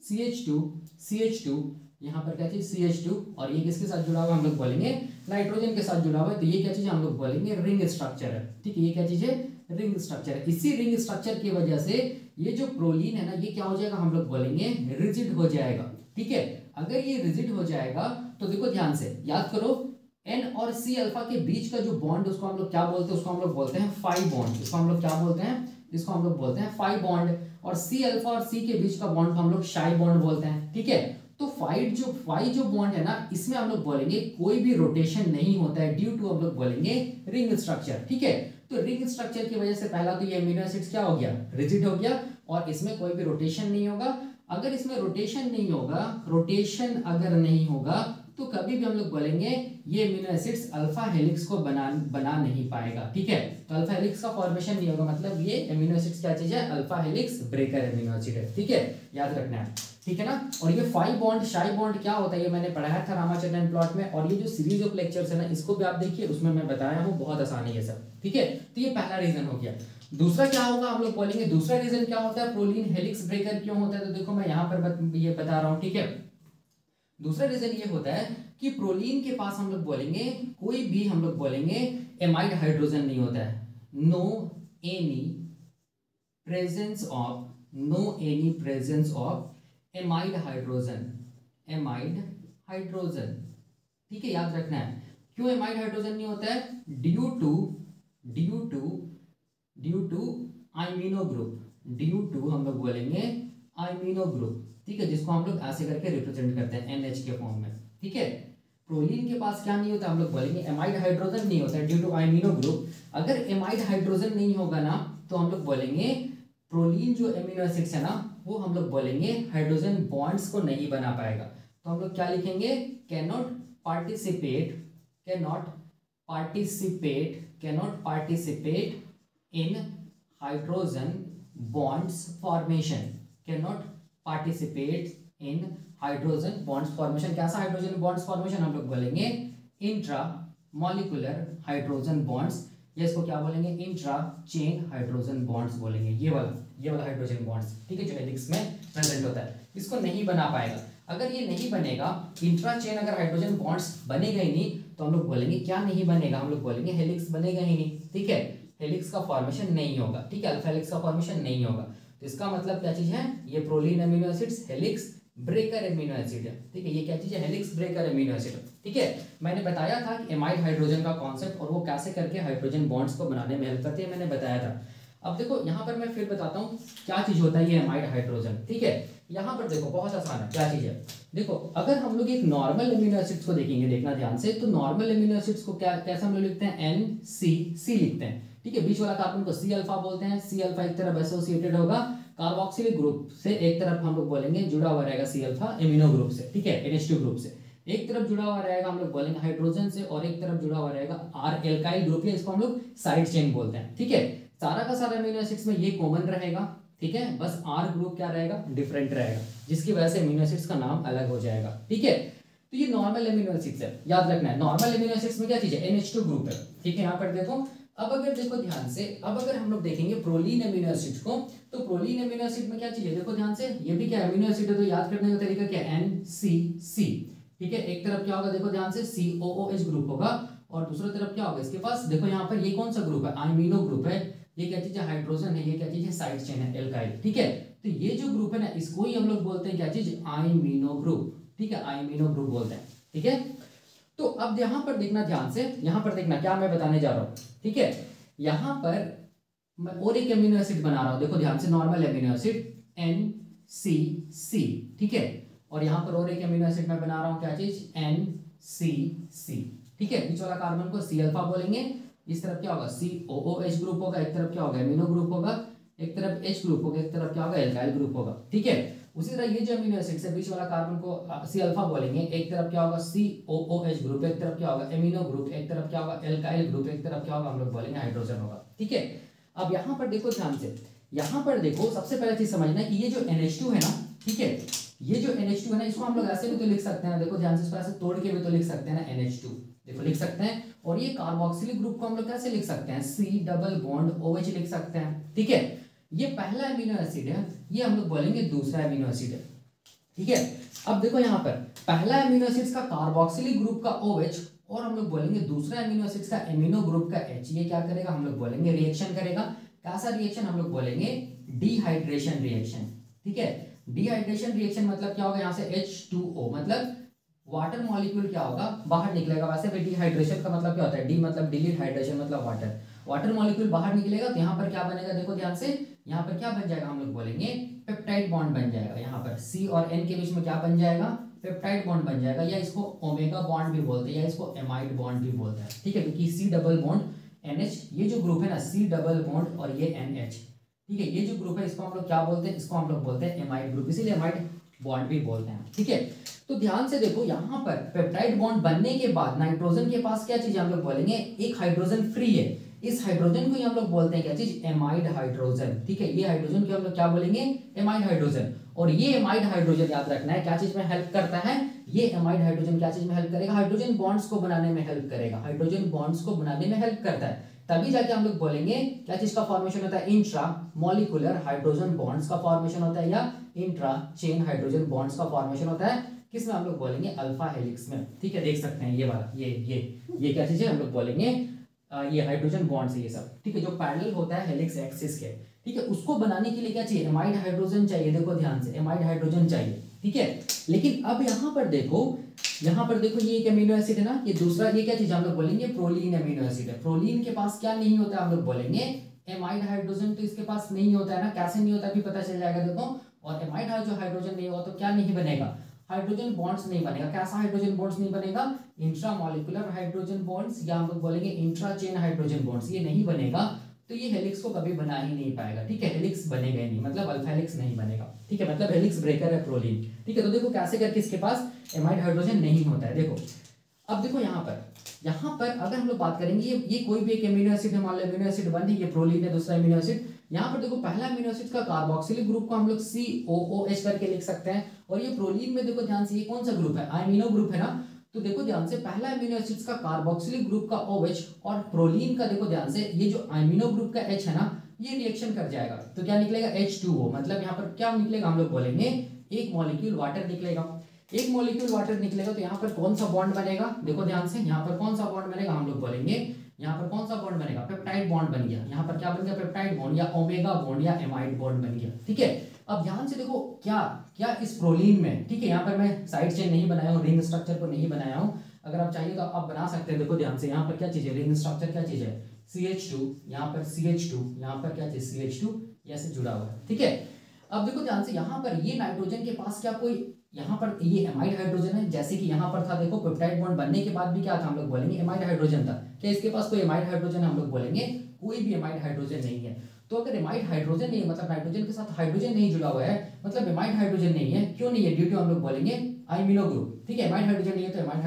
CH2 यहाँ पर क्या चीज CH2, और ये किसके साथ जुड़ा हुआ, हम लोग बोलेंगे नाइट्रोजन के साथ जुड़ा हुआ है। तो ये क्या चीज हम लोग बोलेंगे रिंग स्ट्रक्चर है, ठीक है। ये क्या चीज है, रिंग स्ट्रक्चर है। इसी रिंग स्ट्रक्चर की वजह से ये जो प्रोलीन है ना, ये क्या हो जाएगा, हम लोग बोलेंगे रिजिड हो जाएगा, ठीक है। अगर ये रिजिड हो जाएगा तो देखो ध्यान से याद करो, N और C अल्फा के बीच का जो बॉन्ड, उसको हम लोग क्या बोलते हैं, उसको हम लोग बोलते हैं फाई बॉन्ड। इसको हम लोग क्या बोलते हैं, इसको हम लोग बोलते हैं फाई बॉन्ड। और C अल्फा और C के बीच का बॉन्ड को हम लोग शाई बॉन्ड बोलते हैं, ठीक है। तो फाई जो बॉन्ड है ना, इसमें हम लोग बोलेंगे कोई भी रोटेशन नहीं होता है, ड्यू टू हम लोग बोलेंगे रिंग स्ट्रक्चर, ठीक है। तो रिंग स्ट्रक्चर की वजह से पहला तो ये अमीनो एसिड्स क्या हो गया, रिजिड हो गया, और इसमें कोई भी रोटेशन नहीं होगा। अगर इसमें रोटेशन नहीं होगा, रोटेशन अगर नहीं होगा तो कभी भी हम लोग बोलेंगे ये अमीनो एसिड्स अल्फा हेलिक्स को बना नहीं पाएगा। ठीक है, तो अल्फा हेलिक्स का फॉर्मेशन नहीं होगा, मतलब ये अमीनो एसिड्स क्या चीज है, alpha helix breaker amino acid है। ठीक है, याद रखना है, ठीक है ना। और ये 5 बॉन्ड शाई बॉन्ड क्या होता है ये मैंने पढ़ाया था रामाचंद्रन प्लॉट में, और ये जो सीरीज ऑफ लेक्चर्स है ना इसको भी आप देखिए, उसमें मैं बताया हूँ, बहुत आसानी है सब। ठीक है, तो ये पहला रीजन हो गया। दूसरा क्या होगा हम लोग बोलेंगे, दूसरा रीजन क्या होता है, प्रोलीन हेलिक्स ब्रेकर क्यों होता है, तो देखो मैं यहाँ पर ये बता रहा हूँ। ठीक है, दूसरा रीजन ये होता है कि प्रोलीन के पास हम लोग बोलेंगे कोई भी हम लोग बोलेंगे एमाइड हाइड्रोजन नहीं होता है, no any presence of amide hydrogen, amide hydrogen. ठीक है, याद रखना है क्यों एमाइड हाइड्रोजन नहीं होता है, due to imino group, due to हम लोग बोलेंगे आइमिनो ग्रुप। ठीक है, जिसको हम लोग ऐसे करके रिप्रेजेंट करते हैं NH के फॉर्म में। ठीक है, प्रोलीन के पास क्या नहीं होता, हम लोग बोलेंगे एमाइड हाइड्रोजन नहीं होता है ड्यू टू आइमिनो ग्रुप। अगर एमाइड हाइड्रोजन नहीं होगा ना तो हम लोग बोलेंगे प्रोलीन जो एमिनो एसिड्स है ना वो हम लोग बोलेंगे हाइड्रोजन बॉन्ड्स को नहीं बना पाएगा। तो हम लोग क्या लिखेंगे, cannot participate in hydrogen bonds formation, cannot participate in hydrogen bonds formation. कैसा हाइड्रोजन बॉन्ड्स फॉर्मेशन, हम लोग बोलेंगे इंट्रा मॉलिक्यूलर हाइड्रोजन बॉन्ड्स, या इसको क्या बोलेंगे, इंट्रा चेन हाइड्रोजन बॉन्ड्स बोलेंगे, ये वाला हाइड्रोजन बॉन्ड्स। ठीक है, जो हेलिक्स में प्रेजेंट होता है, इसको नहीं बना पाएगा। अगर ये नहीं बनेगा, इंट्रा चेन अगर हाइड्रोजन बॉन्ड्स बनेगा ही नहीं तो हम लोग बोलेंगे क्या नहीं बनेगा, हम लोग बोलेंगे हेलिक्स बनेगा ही नहीं। ठीक है, हेलिक्स का फॉर्मेशन नहीं होगा। ठीक है, अल्फा हेलिक्स का फॉर्मेशन नहीं होगा। तो इसका मतलब क्या चीज है, ये proline amino acids helix breaker amino acid है। ठीक है, ये क्या चीज है, हेलिक्स ब्रेकर अमीनो एसिड। ठीक है, मैंने बताया था कि एमाइड हाइड्रोजन का कॉन्सेप्ट और वो कैसे करके हाइड्रोजन बॉन्ड्स को बनाने में हेल्प करती है, मैंने बताया था। अब देखो यहाँ पर मैं फिर बताता हूँ क्या चीज होता है ये एमाइड हाइड्रोजन। ठीक है, यहाँ पर देखो बहुत आसान है, क्या चीज है, देखो अगर हम लोग एक नॉर्मल अमीनो एसिड्स को देखेंगे, देखना ध्यान से, तो नॉर्मल अमीनो एसिड्स को क्या कैसे हम लोग लिखते हैं, NC लिखते हैं। ठीक है, बीच वाला कार्बन को C अल्फा बोलते हैं। C अल्फा एक तरफ एसोसिएटेड होगा कार्बोक्सिलिक ग्रुप से, एक तरफ हम लोग बोलेंगे जुड़ा हुआ रहेगा C अल्फा एमिनो ग्रुप से। ठीक है, NH2 ग्रुप से एक तरफ जुड़ा हुआ रहेगा हम लोग बोलेंगे हाइड्रोजन से, और एक तरफ जुड़ा हुआ रहेगा R एल्काइल ग्रुप, या इसको हम लोग साइड चेन बोलते हैं। ठीक है, सारा का सारा अमीनो एसिड्स में ये कॉमन रहेगा। ठीक है, बस R ग्रुप क्या रहेगा, डिफरेंट रहेगा, जिसकी वजह से अमीनो एसिड्स का नाम अलग हो जाएगा। ठीक है, तो ये नॉर्मल अमीनो एसिड्स है, याद रखना है। नॉर्मल अमीनो एसिड्स में क्या चीज है, NH2 ग्रुप है। ठीक है, यहाँ पर देखो, अब अगर देखो ध्यान से, अब अगर हम लोग देखेंगे प्रोलीन अमीनो एसिड्स को, तो प्रोलीन अमीनो एसिड में क्या चीज है, देखो ध्यान से, ये भी क्या अमीनो एसिड है, तो याद करने का तरीका क्या है, NCC। ठीक है, एक तरफ क्या होगा, देखो ध्यान से COOH ग्रुप होगा, और दूसरी तरफ क्या होगा इसके पास, देखो यहाँ पर ये कौन सा ग्रुप है, अमीनो ग्रुप है। ये क्या चीज है, हाइड्रोजन है। ये क्या चीज है, साइड चेन है, एल्काइल। ठीक है, तो ये जो ग्रुप है ना इसको ही हम लोग बोलते हैं क्या चीज, आइमिनो ग्रुप। ठीक है, आइमिनो ग्रुप बोलते हैं। ठीक है, तो अब यहाँ पर देखना ध्यान से, यहाँ पर देखना क्या मैं बताने जा रहा हूँ। ठीक है, यहाँ पर मैं और एक अमीनो एसिड बना रहा हूँ, देखो ध्यान से, नॉर्मल अमीनो एसिड NCC। ठीक है, और यहाँ पर और एक अमीनो एसिड मैं बना रहा हूँ, क्या चीज, NCC। ठीक है, बीच वाला कार्बन को C अल्फा बोलेंगे, इस तरफ क्या होगा, COOH ग्रुप होगा, एक तरफ क्या होगा, एमिनो ग्रुप होगा, एक तरफ H ग्रुप होगा, एक तरफ क्या होगा, एल्काइल ग्रुप होगा। ठीक है, उसी तरह ये जो अमीनो एसिड है, बीच वाला कार्बन को C अल्फा बोलेंगे, एक तरफ क्या होगा, COOH ग्रुप, एक तरफ क्या होगा, एमिनो ग्रुप, एक तरफ क्या होगा, एल्काइल ग्रुप, एक तरफ क्या होगा, हम लोग बोलेंगे हाइड्रोजन होगा। ठीक है, अब यहाँ पर देखो ध्यान से, यहाँ पर देखो सबसे पहले चीज समझना है कि ये जो NH2 है ना, ठीक है, ये जो NH2 है ना, इसको हम लोग ऐसे भी तो लिख सकते हैं, देखो ध्यान से, इसको ऐसे तोड़ के भी तो लिख सकते हैं ना, NH2 देखो लिख सकते हैं। और ये कार्बोक्सिलिक ग्रुप को हम लोग कैसे लिख सकते हैं, C डबल बॉन्ड OH लिख सकते हैं। ठीक है, ये पहला अमीनो एसिड है, ये हम लोग बोलेंगे दूसरा अमीनो एसिड है। ठीक है, अब देखो यहाँ पर पहला अमीनो एसिड का कार्बोक्सिलिक ग्रुप का OH, और हम लोग बोलेंगे दूसरा अमीनो एसिड का एमिनो ग्रुप का H, ये क्या करेगा, हम लोग बोलेंगे रिएक्शन करेगा। कैसा रिएक्शन, हम लोग बोलेंगे डिहाइड्रेशन रिएक्शन। ठीक है, डिहाइड्रेशन रिएक्शन मतलब क्या होगा, यहाँ से H2O मतलब वाटर मॉलिक्यूल क्या होगा, बाहर निकलेगा। वैसे भी डिहाइड्रेशन का मतलब क्या होता है, डी मतलब डिलीट, हाइड्रेशन मतलब वाटर, वाटर मॉलिक्यूल बाहर निकलेगा। तो यहाँ पर क्या बनेगा, देखो ध्यान से, यहाँ पर क्या बन जाएगा, हम लोग बोलेंगे पेप्टाइड बॉन्ड बन जाएगा। यहाँ पर C और N के बीच में क्या बन जाएगा, पेप्टाइड बॉन्ड बन जाएगा, या इसको ओमेगा बॉन्ड भी बोलते हैं, या इसको एमाइड बॉन्ड भी बोलते हैं। ठीक है, क्योंकि C डबल बॉन्ड NH, ये जो ग्रुप है ना, C डबल बॉन्ड और ये NH, ठीक है, ये जो ग्रुप है इसको हम लोग क्या बोलते हैं, इसको हम लोग बोलते हैं एमाइड ग्रुप, इसीलिए एमाइड बॉन्ड भी बोलते हैं। ठीक है, तो ध्यान से देखो यहाँ पर पेप्टाइड बॉन्ड बनने के बाद नाइट्रोजन के पास क्या चीज हम लोग बोलेंगे, एक हाइड्रोजन फ्री है। इस हाइड्रोजन को ही हम लोग बोलते हैं क्या चीज, एमाइड हाइड्रोजन। ठीक है, ये हाइड्रोजन को हम लोग क्या बोलेंगे, एमाइड हाइड्रोजन। और ये एमाइड हाइड्रोजन याद रखना है क्या चीज में हेल्प करता है, ये एमाइड हाइड्रोजन क्या चीज में हेल्प करेगा, हाइड्रोजन बॉन्ड्स को बनाने में हेल्प करेगा, हाइड्रोजन बॉन्ड्स को बनाने में हेल्प करता है। तभी जाके हम लोग बोलेंगे क्या चीज का फॉर्मेशन होता है, इंट्रा मॉलिक्यूलर हाइड्रोजन बॉन्ड्स का फॉर्मेशन होता है, या इंट्रा चेन हाइड्रोजन बॉन्ड्स का फॉर्मेशन होता है। किसमें हम लोग बोलेंगे, अल्फा हेलिक्स में। ठीक है, देख सकते हैं ये वाला, ये क्या चीज है, हम लोग बोलेंगे ये हाइड्रोजन बॉन्ड्स है ये सब। ठीक है, जो पैरेलल होता है हेलिक्स एक्सिस के। ठीक है, उसको बनाने के लिए क्या चाहिए, एमाइड हाइड्रोजन चाहिए। देखो ध्यान से, एमाइड हाइड्रोजन चाहिए। ठीक है, लेकिन अब यहाँ पर देखो ये एक अमीनो एसिड है ना, ये दूसरा, ये क्या चीज हम लोग बोलेंगे, प्रोलीन अमीनो एसिड है। प्रोलीन के पास क्या नहीं होता है, हम लोग बोलेंगे एमाइड हाइड्रोजन। तो इसके पास नहीं होता है ना, कैसे नहीं होता अभी पता चल जाएगा देखो। और एमाइड जो हाइड्रोजन नहीं होगा तो क्या नहीं बनेगा, हाइड्रोजन बॉन्ड्स नहीं बनेगा। कैसा हाइड्रोजन बॉन्ड्स नहीं बनेगा, इंट्रा मॉलिक्यूलर हाइड्रोजन बॉन्ड्स, या हम लोग बोलेंगे इंट्रा चेन हाइड्रोजन बॉन्ड्स, ये नहीं बनेगा। तो ये हेलिक्स को कभी बना ही नहीं पाएगा। ठीक है, हेलिक्स बनेगा ही नहीं, मतलब अल्फा हेलिक्स नहीं बनेगा। ठीक है, मतलब हेलिक्स ब्रेकर है प्रोलीन। ठीक है, तो देखो कैसे करके इसके पास एमाइड हाइड्रोजन नहीं होता है। देखो अब देखो यहाँ पर अगर हम लोग बात करेंगे, ये कोई भी एक एमिनो एसिड है, मान लो एमिनो एसिड 1 है, ये प्रोलीन है दूसरा एमिनो एसिड। यहाँ पर देखो पहला एमिनो एसिड का कार्बोक्सिलिक ग्रुप को हम लोग COOH करके लिख सकते हैं। और ये प्रोलीन में देखो ध्यान से, ये कौन सा ग्रुप है, अमीनो ग्रुप है ना। तो देखो ध्यान से, पहला एमिनो एसिड का कार्बोक्सिलिक ग्रुप का OH और प्रोलीन का देखो ध्यान से, ये जो अमीनो ग्रुप का H है ना, ये रिएक्शन कर जाएगा। तो क्या निकलेगा, H2O। मतलब यहाँ पर क्या निकलेगा, हम लोग बोलेंगे एक मॉलिक्यूल वाटर निकलेगा। एक मॉलिक्यूल वाटर निकलेगा तो यहाँ पर कौन सा बॉन्ड बनेगा, देखो ध्यान से, यहाँ पर कौन सा बॉन्ड बनेगा, हम लोग बोलेंगे यहाँ पर कौन सा बॉन्ड बनेगा, पेप्टाइड बॉन्ड बन गया। यहाँ पर क्या बन गया, पेप्टाइड बॉन्ड या ओमेगा बॉन्ड या एमाइड बॉन्ड बन गया। ठीक है, अब ध्यान से देखो क्या इस प्रोलीन में, ठीक है, यहाँ पर मैं साइड चेन नहीं बनाया हूँ, रिंग स्ट्रक्चर को नहीं बनाया हूँ। अगर आप चाहिए तो आप बना सकते हैं। देखो ध्यान से, यहाँ पर क्या चीज है, रिंग स्ट्रक्चर क्या चीज है, CH2, यहाँ पर CH2, यहाँ पर क्या चीज CH2, ऐसे जुड़ा हुआ है। ठीक है, अब देखो ध्यान से, यहाँ पर ये नाइट्रोजन के पास क्या कोई, यहाँ पर ये एमाइड हाइड्रोजन है, जैसे कि यहाँ पर था देखो, पेप्टाइड बॉन्ड बनने के बाद भी क्या था, हम लोग बोलेंगे एमाइड हाइड्रोजन था। क्या इसके पास कोई एमाइड हाइड्रोजन है, हम लोग बोलेंगे कोई भी एमाइड हाइड्रोजन नहीं है। तो अगर एमाइड हाइड्रोजन नहीं है, मतलब नाइट्रोजन के साथ हाइड्रोजन नहीं जुड़ा हुआ है, मतलब एमाइड हाइड्रोजन नहीं है। क्यों नहीं है, ड्यू टू हम लोग बोलेंगे अमीनो ग्रुप। ठीक है, एमाइड हाइड्रोजन नहीं है तो एमाइड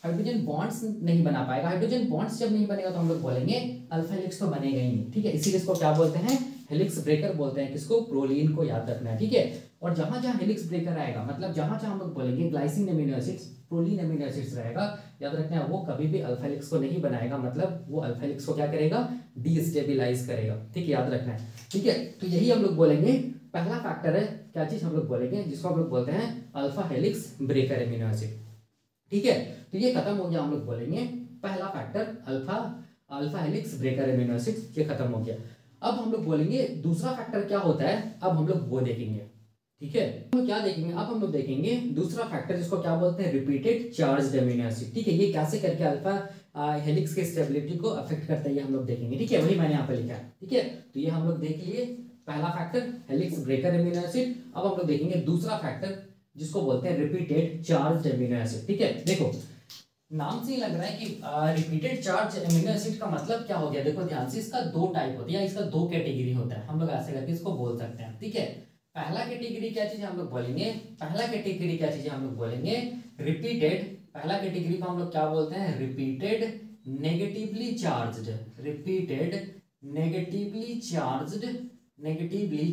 हाइड्रोजन बॉन्ड्स नहीं बना पाएगा। हाइड्रोजन बॉन्ड्स जब नहीं बनेगा तो हम लोग बोलेंगे अल्फा हेलिक्स तो बनेगा ही नहीं। ठीक है, इसीलिए इसको क्या बोलते हैं, हेलिक्स ब्रेकर बोलते हैं। किसको, प्रोलीन को याद रखना है। ठीक है, और जहां जहां हेलिक्स ब्रेकर आएगा, मतलब जहां जहां हम लोग बोलेंगे glycine amino acids, proline amino acids रहेगा, याद रखना है, वो कभी भी अल्फा हेलिक्स को नहीं बनाएगा। मतलब वो अल्फा हेलिक्स को क्या करेगा, डीस्टेबिलाइज करेगा। ठीक है, याद रखना है। ठीक है, तो यही हम लोग बोलेंगे पहला फैक्टर है, क्या चीज हम लोग बोलेंगे, जिसको हम लोग बोलते हैं alpha helix breaker amino acid. ठीक है, तो ये खत्म हो गया, हम लोग बोलेंगे पहला factor alpha helix breaker amino acid, ये खत्म हो गया। अब हम लोग बोलेंगे दूसरा फैक्टर क्या होता है, अब हम लोग वो देखेंगे। ठीक है, तो क्या देखेंगे, अब हम लोग देखेंगे दूसरा फैक्टर, जिसको क्या बोलते हैं, रिपीटेड चार्ज्ड अमीनो एसिड। ठीक है, ये कैसे करके अल्फा हेलिक्स की स्टेबिलिटी को अफेक्ट करता है, ये हम लोग देखेंगे। ठीक है, वही मैंने यहाँ पे लिखा है। ठीक है, तो ये हम लोग देख लिए पहला factor helix breaker amino acid. अब हम लोग देखेंगे दूसरा फैक्टर, जिसको बोलते हैं रिपीटेड चार्ज्ड अमीनो एसिड। ठीक है, देखो नाम से ही लग रहा है कि रिपीटेड चार्ज अमीनो एसिड का मतलब क्या हो गया। देखो ध्यान से, इसका दो टाइप होती है, या इसका दो कैटेगरी होता है, हम लोग ऐसे करके इसको बोल सकते हैं। ठीक है, पहला कैटेगरी क्या चीज है, हम लोग बोलेंगे रिपीटेड। पहला कैटेगरी को हम लोग क्या बोलते हैं, repeated negatively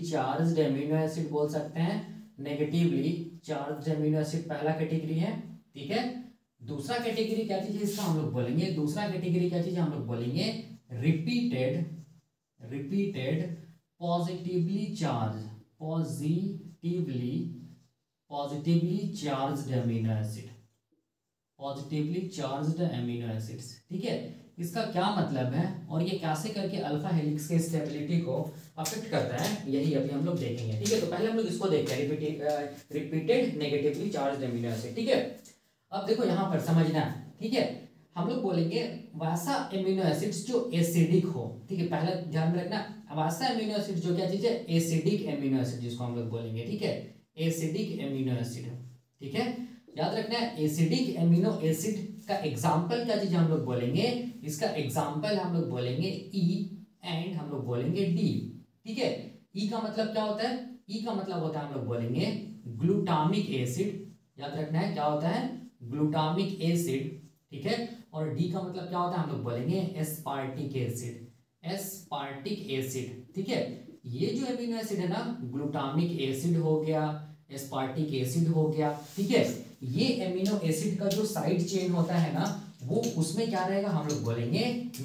charged amino acid बोल सकते हैं। नेगेटिवली चार्ज्ड अमीनो एसिड पहला कैटेगरी है। ठीक है, दूसरा कैटेगरी क्या चीज है, इसका हम लोग बोलेंगे, हम लोग बोलेंगे repeated positively charged amino acids. ठीक है, इसका क्या मतलब है और ये कैसे करके अल्फा हेलिक्स के स्टेबिलिटी को अफेक्ट करता है, यही अभी हम लोग देखेंगे। ठीक है, तो पहले हम लोग इसको देखते हैं, repeated negatively charged amino acid. ठीक है, अब देखो यहाँ पर समझना है। ठीक है, हम लोग बोलेंगे वैसा एमिनो एसिड्स जो एसिडिक हो। ठीक है, पहले ध्यान में रखना, वैसा एमिनो एसिड जो क्या चीज है, एसिडिक एमिनो एसिड, जिसको हम लोग बोलेंगे। ठीक है, एसिडिक एमिनो एसिड। ठीक है, याद रखना है, एसिडिक एमिनो एसिड का एग्जाम्पल क्या चीज हम लोग बोलेंगे, इसका एग्जाम्पल हम लोग बोलेंगे E एंड हम लोग बोलेंगे D। ठीक है, E का मतलब क्या होता है, E का मतलब होता है हम लोग बोलेंगे ग्लूटामिक एसिड, याद रखना है क्या होता है, ग्लूटामिक एसिड, ठीक है। और डी का मतलब क्या होता है, हम लोग बोलेंगे एस्पार्टिक एसिड, एस्पार्टिक एसिड, ठीक है। ये जो एमिनो एसिड है ना, ग्लूटामिक एसिड हो गया, एस्पार्टिक एसिड हो गया, ठीक है। ये एमिनो एसिड का जो साइड चेन होता है ना, वो उसमें क्या रहेगा, हम लोग बोलेंगे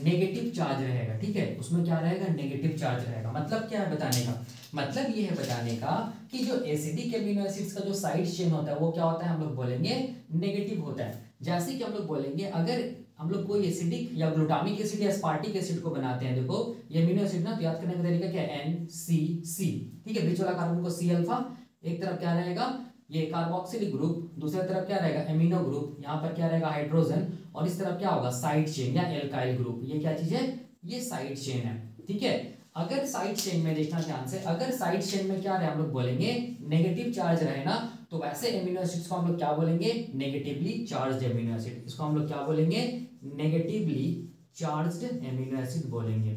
नेगेटिव चार्ज रहेगा, ठीक है। उसमें क्या रहेगा, नेगेटिव चार्ज रहेगा। मतलब क्या है बताने का, मतलब ये है बताने का कि जो एसिडिक एमिनो एसिड्स का जो साइड चेन होता है वो क्या होता है, हम लोग बोलेंगे नेगेटिव होता है। जैसे कि हम लोग बोलेंगे अगर हम लोग कोई एसिडिक या ग्लूटामिक एसिड या एस्पार्टिक एसिड को बनाते हैं, देखो ये एमिनो एसिड ना, तो याद करने का तरीका क्या है, NCC, ठीक है। बीच वाला कार्बन को C अल्फा, एक तरफ क्या रहेगा, ये कार्बोक्सिलिक ग्रुप, दूसरी तरफ क्या रहेगा, एमिनो ग्रुप, यहाँ पर क्या रहेगा, हाइड्रोजन, और इस तरफ क्या होगा, साइड चेन या एल्काइल ग्रुप। ये क्या चीज है, ये साइड चेन है, ठीक है। अगर साइड चेन में देखना ध्यान से, अगर साइड चेन में क्या रहे, हम लोग बोलेंगे नेगेटिव चार्ज रहे ना, तो वैसे एमिनो एसिड्स को हम लोग क्या बोलेंगे, नेगेटिवली चार्ज्ड एमिनो एसिड। इसको हम लोग क्या बोलेंगे, नेगेटिवली चार्ज्ड एमिनो एसिड बोलेंगे,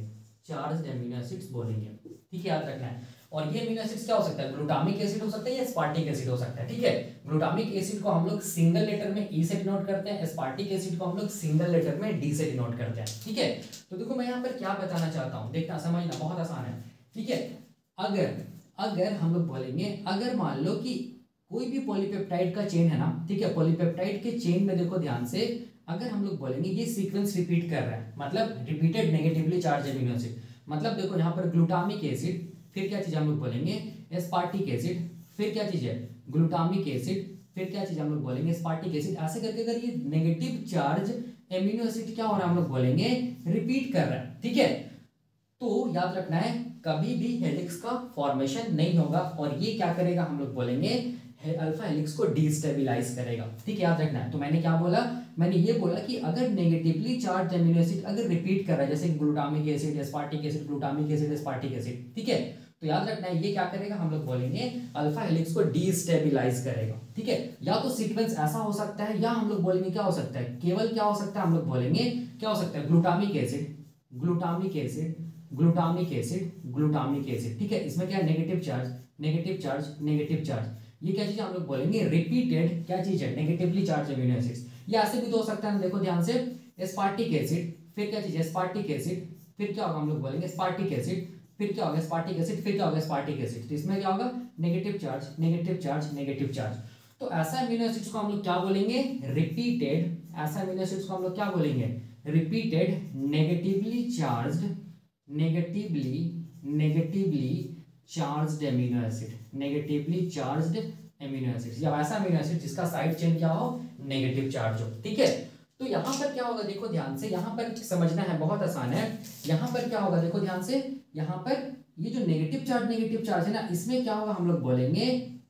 चार्ज्ड एमिनो एसिड्स बोलेंगे, ठीक है, याद रखना है। और ये एमिनो एसिड्स क्या हो सकता है, ग्लूटामिक एसिड हो सकता है या एस्पार्टिक एसिड हो सकता है, ठीक है। ग्लूटामिक एसिड को हम लोग सिंगल लेटर में E से डिनोट करते हैं, एस्पार्टिक एसिड को हम लोग सिंगल लेटर में D से डिनोट करते हैं, ठीक है। तो देखो मैं यहाँ पर क्या बताना चाहता हूँ, देखना समझना, बहुत आसान है, ठीक है। अगर हम लोग बोलेंगे, अगर मान लो कि कोई भी पॉलीपेप्टाइड का चेन है ना, ठीक है, पॉलीपेप्टाइड के चेन में देखो ध्यान से, अगर हम लोग बोलेंगे ये सीक्वेंस रिपीट कर रहा है, मतलब repeated negatively charge amino acid, मतलब देखो यहाँ पर ग्लूटामिक एसिड, फिर क्या चीज हम लोग बोलेंगे, एस्पार्टिक एसिड, फिर क्या चीज है, ग्लूटामिक एसिड, फिर क्या चीज हम लोग बोलेंगे, एस्पार्टिक एसिड। ऐसे करके अगर ये नेगेटिव चार्ज एमिनो एसिड क्या हो रहा है, हम लोग बोलेंगे रिपीट कर रहा है, ठीक है। तो याद रखना है कभी भी हेलिक्स का फॉर्मेशन नहीं होगा, और ये क्या करेगा, हम लोग बोलेंगे अल्फा हेलिक्स को डिस्टेबिलाइज करेगा, ठीक है, याद रखना है। तो मैंने क्या बोला, मैंने ये बोला कि अगर नेगेटिवली चार्ज एमिनो एसिड अगर रिपीट कर रहा है, जैसे glutamic acid, aspartic acid, glutamic acid, aspartic acid, ठीक है, तो याद रखना है ये क्या करेगा, हम लोग बोलेंगे अल्फा हेलिक्स को डिस्टेबिलाइज करेगा, ठीक है। या तो सीक्वेंस ऐसा हो सकता है, या हम लोग बोलेंगे क्या हो सकता है, केवल क्या हो सकता है, हम लोग बोलेंगे क्या हो सकता है, glutamic acid, glutamic acid, glutamic acid, glutamic acid, ठीक है। इसमें क्या है, negative charge, negative charge, negative charge, ये क्या चीज हम लोग बोलेंगे, रिपीटेड क्या चीज है, नेगेटिवली चार्ज एमिनो एसिड्स। या ऐसे भी तो हो सकता है, देखो ध्यान से, एस्पार्टिक एसिड, फिर क्या चीज है, एस्पार्टिक एसिड, फिर क्या होगा, हम लोग बोलेंगे एस्पार्टिक एसिड, फिर क्या होगा, एस्पार्टिक एसिड, फिर क्या होगा, एस्पार्टिक एसिड। तो इसमें क्या होगा, negative charge, negative charge, negative charge. तो ऐसा एमिनो एसिड्स को हम लोग क्या बोलेंगे, रिपीटेड, ऐसा एमिनो एसिड्स को हम लोग क्या बोलेंगे, repeated negatively charged, negatively charged amino acid, negatively charged amino acid, या वैसा एमिनो एसिड जिसका साइड चेन क्या हो, नेगेटिव चार्ज हो, ठीक है। तो यहां पर क्या होगा, देखो ध्यान से, यहां पर समझना है, बहुत आसान है। यहां पर क्या होगा, देखो ध्यान से, यहां पर ये जो नेगेटिव चार्ज है ना, इसमें क्या होगा, हम लोग बोलेंगे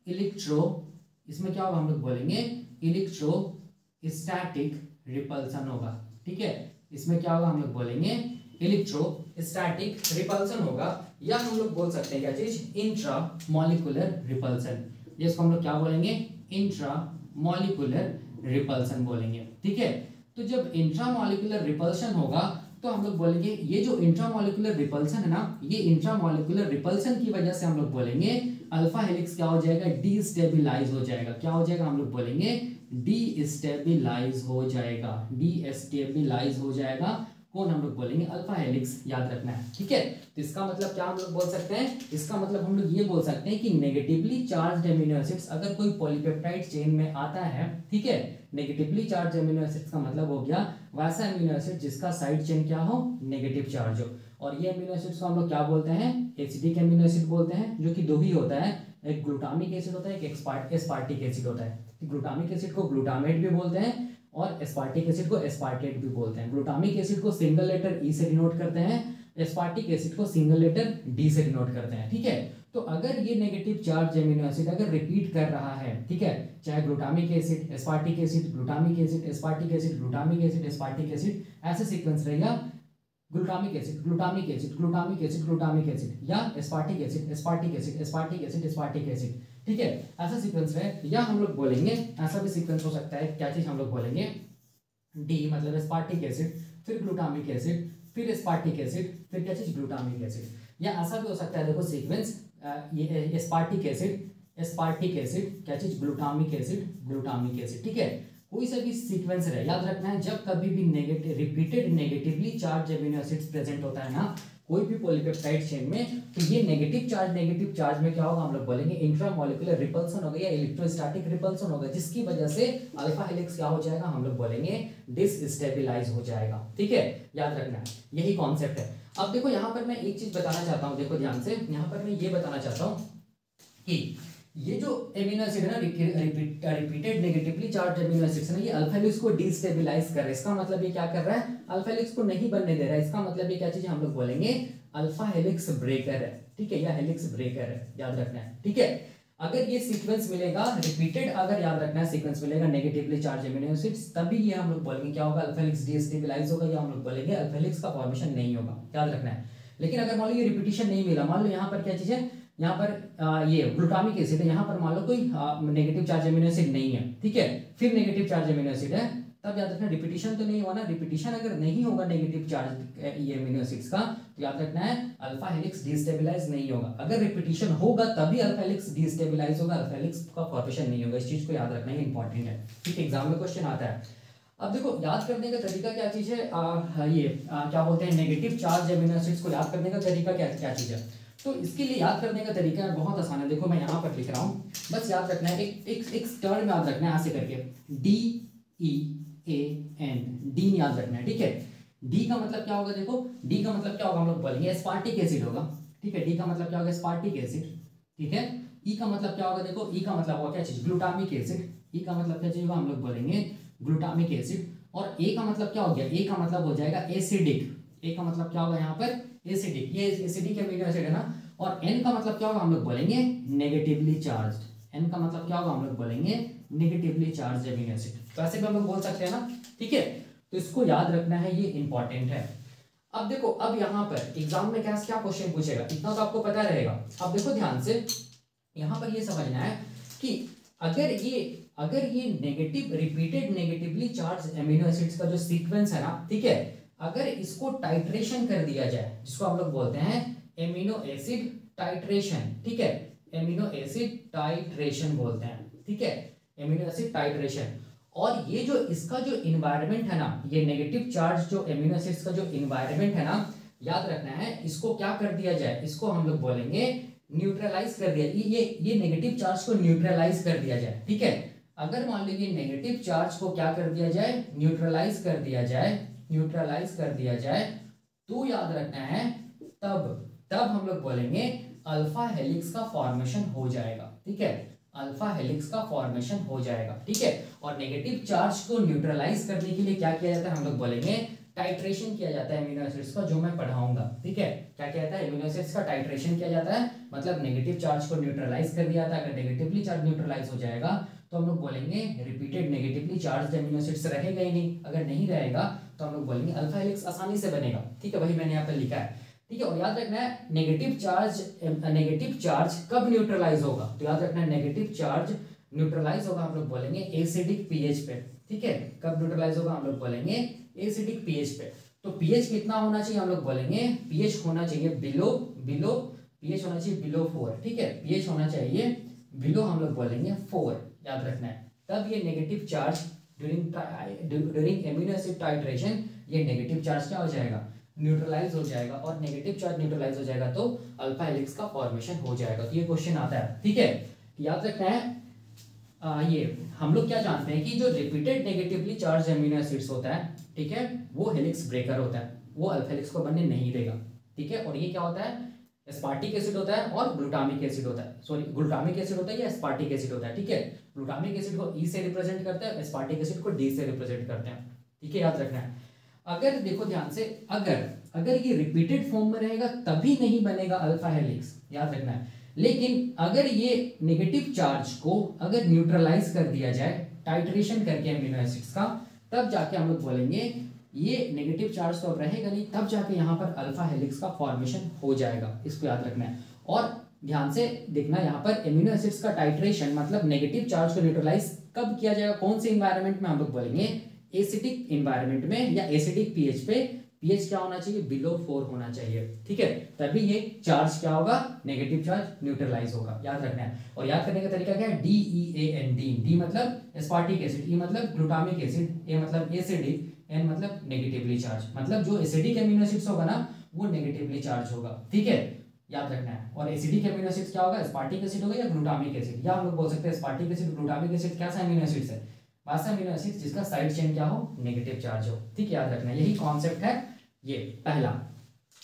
इलेक्ट्रो, इसमें क्या होगा, हम लोग बोलेंगे इलेक्ट्रोस्टैटिक रिपल्सन होगा, ठीक है। इसमें क्या होगा, हम लोग बोलेंगे इलेक्ट्रोस्टैटिक रिपल्सन होगा, या हम लोग बोल सकते हैं क्या चीज, इंट्रा मॉलिक्यूलर रिपल्सन। जिसको हम लोग क्या बोलेंगे, इंट्रा मॉलिक्यूलर रिपल्सन बोलेंगे, ठीक है। तो जब इंट्रा मॉलिक्यूलर रिपल्सन होगा, तो हम लोग बोलेंगे ये जो इंट्रा मॉलिक्यूलर रिपल्सन है ना, ये इंट्रा मॉलिक्यूलर रिपल्सन की वजह से हम लोग बोलेंगे अल्फा हेलिक्स क्या हो जाएगा, डिस्टेबिलाइज हो जाएगा। क्या हो जाएगा, हम लोग बोलेंगे डिस्टेबिलाइज हो जाएगा, डिस्टेबिलाइज हो जाएगा। कौन, हम लोग बोलेंगे अल्फा हेलिक्स, याद रखना है, ठीक है। तो इसका मतलब क्या हम लोग बोल सकते हैं, इसका मतलब हम लोग ये बोल सकते हैं कि नेगेटिवली चार्ज्ड एमिनो एसिड्स अगर कोई पॉलीपेप्टाइड चेन में आता है, ठीक है, नेगेटिवली चार्ज एमिनो एसिड्स का मतलब हो गया वैसा एमिनो एसिड जिसका साइड चेन क्या हो, नेगेटिव चार्ज हो। और ये एमिनो एसिड्स को हम लोग क्या बोलते हैं, एसिडिक एमिनो एसिड बोलते हैं, जो कि दो ही होता है, एक ग्लूटामिक एसिड होता है, एक एस्पार्टिक एसिड होता है। ग्लूटामिक एसिड को ग्लूटामेट भी बोलते हैं, और एस्पार्टिक एसिड को एस्पार्टेट भी बोलते हैं। ग्लूटामिक एसिड को सिंगल लेटर E से डिनोट करते हैं, एस्पार्टिक एसिड को सिंगल लेटर D से डिनोट करते हैं, ठीक है। तो अगर ये नेगेटिव चार्ज एमिनो एसिड अगर रिपीट कर रहा है, ठीक है, चाहे glutamic acid, aspartic acid, glutamic acid, aspartic acid, glutamic acid, aspartic acid, ऐसे सीक्वेंस रहेगा, glutamic acid, glutamic acid, glutamic acid, glutamic acid, या aspartic acid, aspartic acid, aspartic acid, aspartic acid, ठीक है, ऐसा सीक्वेंस है। या हम लोग बोलेंगे ऐसा भी सीक्वेंस हो सकता है, क्या चीज हम लोग बोलेंगे, डी मतलब एस्पार्टिक एसिड, फिर ग्लूटामिक एसिड, फिर एस्पार्टिक एसिड, फिर क्या चीज, ग्लूटामिक एसिड। या ऐसा भी हो सकता है, देखो सीक्वेंस, ये एस्पार्टिक एसिड, एस्पार्टिक एसिड, क्या चीज, ग्लूटामिक एसिड, ग्लूटामिक एसिड, ठीक है। कोई सा भी सीक्वेंस रहे, याद रखना है जब कभी भी repeated negatively charge amino acids present होता है ना कोई भी पॉलीपेप्टाइड चेन में, तो ये नेगेटिव चार्ज में क्या होगा, हम लोग बोलेंगे इंट्रामोलिकुलर रिपल्सन होगा या इलेक्ट्रोस्टैटिक रिपल्सन होगा, जिसकी वजह से अल्फा हेलिक्स क्या हो जाएगा, हम लोग बोलेंगे डिसस्टेबलाइज हो जाएगा, ठीक है, याद रखना है, यही कॉन्सेप्ट है। अब देखो यहाँ पर मैं एक चीज बताना चाहता हूँ, देखो ध्यान से, यहाँ पर मैं ये बताना चाहता हूँ कि ये जो एमिनो एसिड है ना, repeated negatively charge amino acids है ना, ये अल्फा हेलिक्स को डिस्टेबलाइज कर रहा है। इसका मतलब ये क्या कर रहा है, अल्फा हेलिक्स को नहीं बनने दे रहा है। इसका मतलब ये क्या चीज हम लोग बोलेंगे, अल्फा हेलिक्स ब्रेकर है, ठीक है, या हेलिक्स ब्रेकर है, याद रखना है, ठीक है। अगर ये सीक्वेंस मिलेगा रिपीटेड, अगर याद रखना है सीक्वेंस मिलेगा नेगेटिवली चार्ज एमिनो एसिड्स, तभी ये हम लोग बोलेंगे क्या होगा, अल्फा हेलिक्स डिस्टेबलाइज होगा, या हम लोग बोलेंगे अल्फा हेलिक्स का फॉर्मेशन नहीं होगा, याद रखना है। लेकिन अगर मान लो ये रिपीटिशन नहीं मिला, मान लो यहाँ पर क्या चीज है, यहाँ पर ये ग्लूटामिक एसिड है, यहाँ पर मान लो कोई नेगेटिव चार्ज एमिनो एसिड नहीं है, ठीक है, फिर नेगेटिव चार्ज एमिनो एसिड है, तब याद रखना रिपीटिशन तो नहीं हुआ ना। रिपीटिशन अगर नहीं होगा नेगेटिव चार्ज ये एमिनो एसिड्स का, तो याद रखना है अल्फा हेलिक्स डिस्टेबलाइज नहीं होगा। अगर रिपीटिशन होगा तभी अल्फा हेलिक्स डिस्टेबलाइज होगा, अल्फा हेलिक्स का फॉर्मेशन नहीं होगा। इस चीज को याद रखना ही इंपॉर्टेंट है, ठीक है, एग्जाम में क्वेश्चन आता है। अब देखो याद करने का तरीका क्या चीज है, क्या बोलते हैं, नेगेटिव चार्ज एमिनो एसिड्स को याद करने का तरीका क्या चीज है। तो इसके लिए याद करने का तरीका है बहुत आसान है। देखो मैं यहाँ पर लिख रहा हूँ, बस याद रखना है एक टर्म याद रखना है ऐसे करके, DEAN, डी याद रखना है, ठीक है। डी का मतलब क्या होगा, देखो डी का मतलब क्या होगा, हम लोग बोलेंगे एस्पार्टिक एसिड होगा, ठीक है, डी का मतलब क्या होगा, एस्पार्टिक एसिड, ठीक है। ई का मतलब क्या होगा, देखो ई का मतलब होगा क्या चीज, ग्लूटामिक एसिड, ई का मतलब क्या चीज होगा, हम लोग बोलेंगे ग्लूटामिक एसिड। और ए का मतलब क्या हो गया, ए का मतलब हो जाएगा एसिडिक, ए का मतलब क्या होगा यहाँ पर एसिडिक, ये एसिडिक एमिनो एसिड है ना। और एन का मतलब क्या होगा, हम लोग बोलेंगे नेगेटिवली चार्ज्ड, एन का मतलब क्या होगा, हम लोग बोलेंगे नेगेटिवली चार्ज्ड एमिनो एसिड। तो ऐसे भी हम लोग बोल सकते हैं ना, ठीक है। तो इसको याद रखना है, ये इंपॉर्टेंट है। अब देखो, अब यहाँ पर एग्जाम में क्या क्वेश्चन पूछेगा, इतना तो आपको पता रहेगा। अब देखो ध्यान से, यहाँ पर ये समझना है कि अगर ये negative repeated negatively charge amino acids का जो सीक्वेंस है ना, ठीक है, अगर इसको टाइट्रेशन कर दिया जाए, जिसको हम लोग बोलते हैं एमिनो एसिड टाइट्रेशन, ठीक है, एमिनो एसिड टाइट्रेशन बोलते हैं, ठीक है, एमिनो एसिड टाइट्रेशन। और ये जो इसका जो इन्वायरमेंट है ना, ये नेगेटिव चार्ज जो एमिनो एसिड्स का जो इन्वायरमेंट है ना, याद रखना है, इसको क्या कर दिया जाए, इसको हम लोग बोलेंगे न्यूट्रलाइज कर दिया, ये नेगेटिव चार्ज को न्यूट्रलाइज कर दिया जाए, ठीक है। अगर मान लीजिए नेगेटिव चार्ज को क्या कर दिया जाए, न्यूट्रलाइज कर दिया जाए, तो याद रखना है तब हम लोग बोलेंगे अल्फा हेलिक्स का फॉर्मेशन हो जाएगा, ठीक है, अल्फा हेलिक्स का फॉर्मेशन हो जाएगा, ठीक है। और नेगेटिव चार्ज को न्यूट्रलाइज करने के लिए क्या किया जाता है, हम लोग बोलेंगे टाइट्रेशन किया जाता है एमिनो एसिड्स का, जो मैं पढ़ाऊंगा, ठीक है। क्या किया जाता है, एमिनो एसिड्स का टाइट्रेशन किया जाता है, मतलब नेगेटिव चार्ज को न्यूट्रलाइज कर दिया जाता है। अगर नेगेटिवली चार्ज न्यूट्रलाइज हो जाएगा तो हम लोग बोलेंगे repeated negatively charge amino acids रहेगा ही नहीं। अगर नहीं रहेगा तो हम लोग बोलेंगे अल्फा हेलिक्स आसानी से बनेगा, ठीक है, वही मैंने यहाँ पर लिखा है, ठीक है। और याद रखना है नेगेटिव चार्ज कब न्यूट्रलाइज होगा, तो याद रखना है नेगेटिव चार्ज न्यूट्रलाइज होगा, हम लोग बोलेंगे एसिडिक पीएच पे, ठीक है। कब न्यूट्रलाइज होगा, हम लोग बोलेंगे एसिडिक पीएच पे। तो पीएच कितना होना चाहिए, हम लोग बोलेंगे पीएच होना चाहिए पीएच होना चाहिए बिलो 4, ठीक है, पीएच होना चाहिए बिलो, हम लोग बोलेंगे 4, याद रखना है। तब ये negative charge during amino acid titration, ये नेगेटिव चार्ज क्या हो जाएगा, न्यूट्रलाइज हो जाएगा। और नेगेटिव चार्ज न्यूट्रलाइज हो जाएगा तो अल्फा हेलिक्स का फॉर्मेशन हो जाएगा। तो ये क्वेश्चन आता है, ठीक है, याद रखना है। ये हम लोग क्या जानते हैं कि जो repeated negatively charge amino acids होता है, ठीक है, वो हेलिक्स ब्रेकर होता है, वो अल्फा हेलिक्स को बनने नहीं देगा, ठीक है। और ये क्या होता है, एस्पार्टिक एसिड होता है और ग्लूटामिक एसिड होता है, सॉरी ग्लूटामिक एसिड होता है या एस्पार्टिक एसिड होता है, ठीक है। ग्लूटामिक एसिड को ई से रिप्रेजेंट करते हैं, एस्पार्टिक एसिड को डी से रिप्रेजेंट करते हैं, ठीक है, याद रखना है। अगर देखो ध्यान से, अगर ये रिपीटेड फॉर्म में रहेगा तभी नहीं बनेगा अल्फा हेलिक्स, याद रखना है। लेकिन अगर ये नेगेटिव चार्ज को अगर न्यूट्रलाइज कर दिया जाए टाइट्रेशन करके एमिनो एसिड्स का, तब जाके हम लोग बोलेंगे ये नेगेटिव चार्ज तो अब रहेगा नहीं, तब जाके यहाँ पर अल्फा हेलिक्स का फॉर्मेशन हो जाएगा, इसको याद रखना है। और ध्यान से देखना, यहाँ पर एमिनो एसिड्स का टाइट्रेशन मतलब नेगेटिव चार्ज को न्यूट्रलाइज कब किया जाएगा, कौन से इन्वायरमेंट में, हम लोग बोलेंगे एसिडिक इन्वायरमेंट में या एसिडिक पीएच पे pH क्या होना चाहिए, बिलो 4 होना चाहिए, ठीक है, तभी ये चार्ज क्या होगा, नेगेटिव चार्ज न्यूट्रलाइज होगा, याद रखना है। और याद करने का तरीका क्या है, DEAN, डी मतलब एस्पार्टिक एसिड, E मतलब ग्लूटामिक एसिड, A मतलब एसिडिक, N मतलब नेगेटिवली चार्ज, मतलब जो एसिडिक एमिनो एसिड्स होगा ना वो नेगेटिवली चार्ज होगा, ठीक है, याद रखना है। और एसिडिक एमिनो एसिड क्या होगा, एस्पार्टिक एसिड होगा या ग्लूटामिक एसिड, या हम लोग बोल सकते हैं एस्पार्टिक एसिड, ग्लूटामिक एसिड क्या सा एमिनो एसिड्स है, वैसा एमिनो एसिड जिसका साइड चेन क्या हो, नेगेटिव चार्ज हो, ठीक है, याद रखना है। यही कॉन्सेप्ट है ये पहला।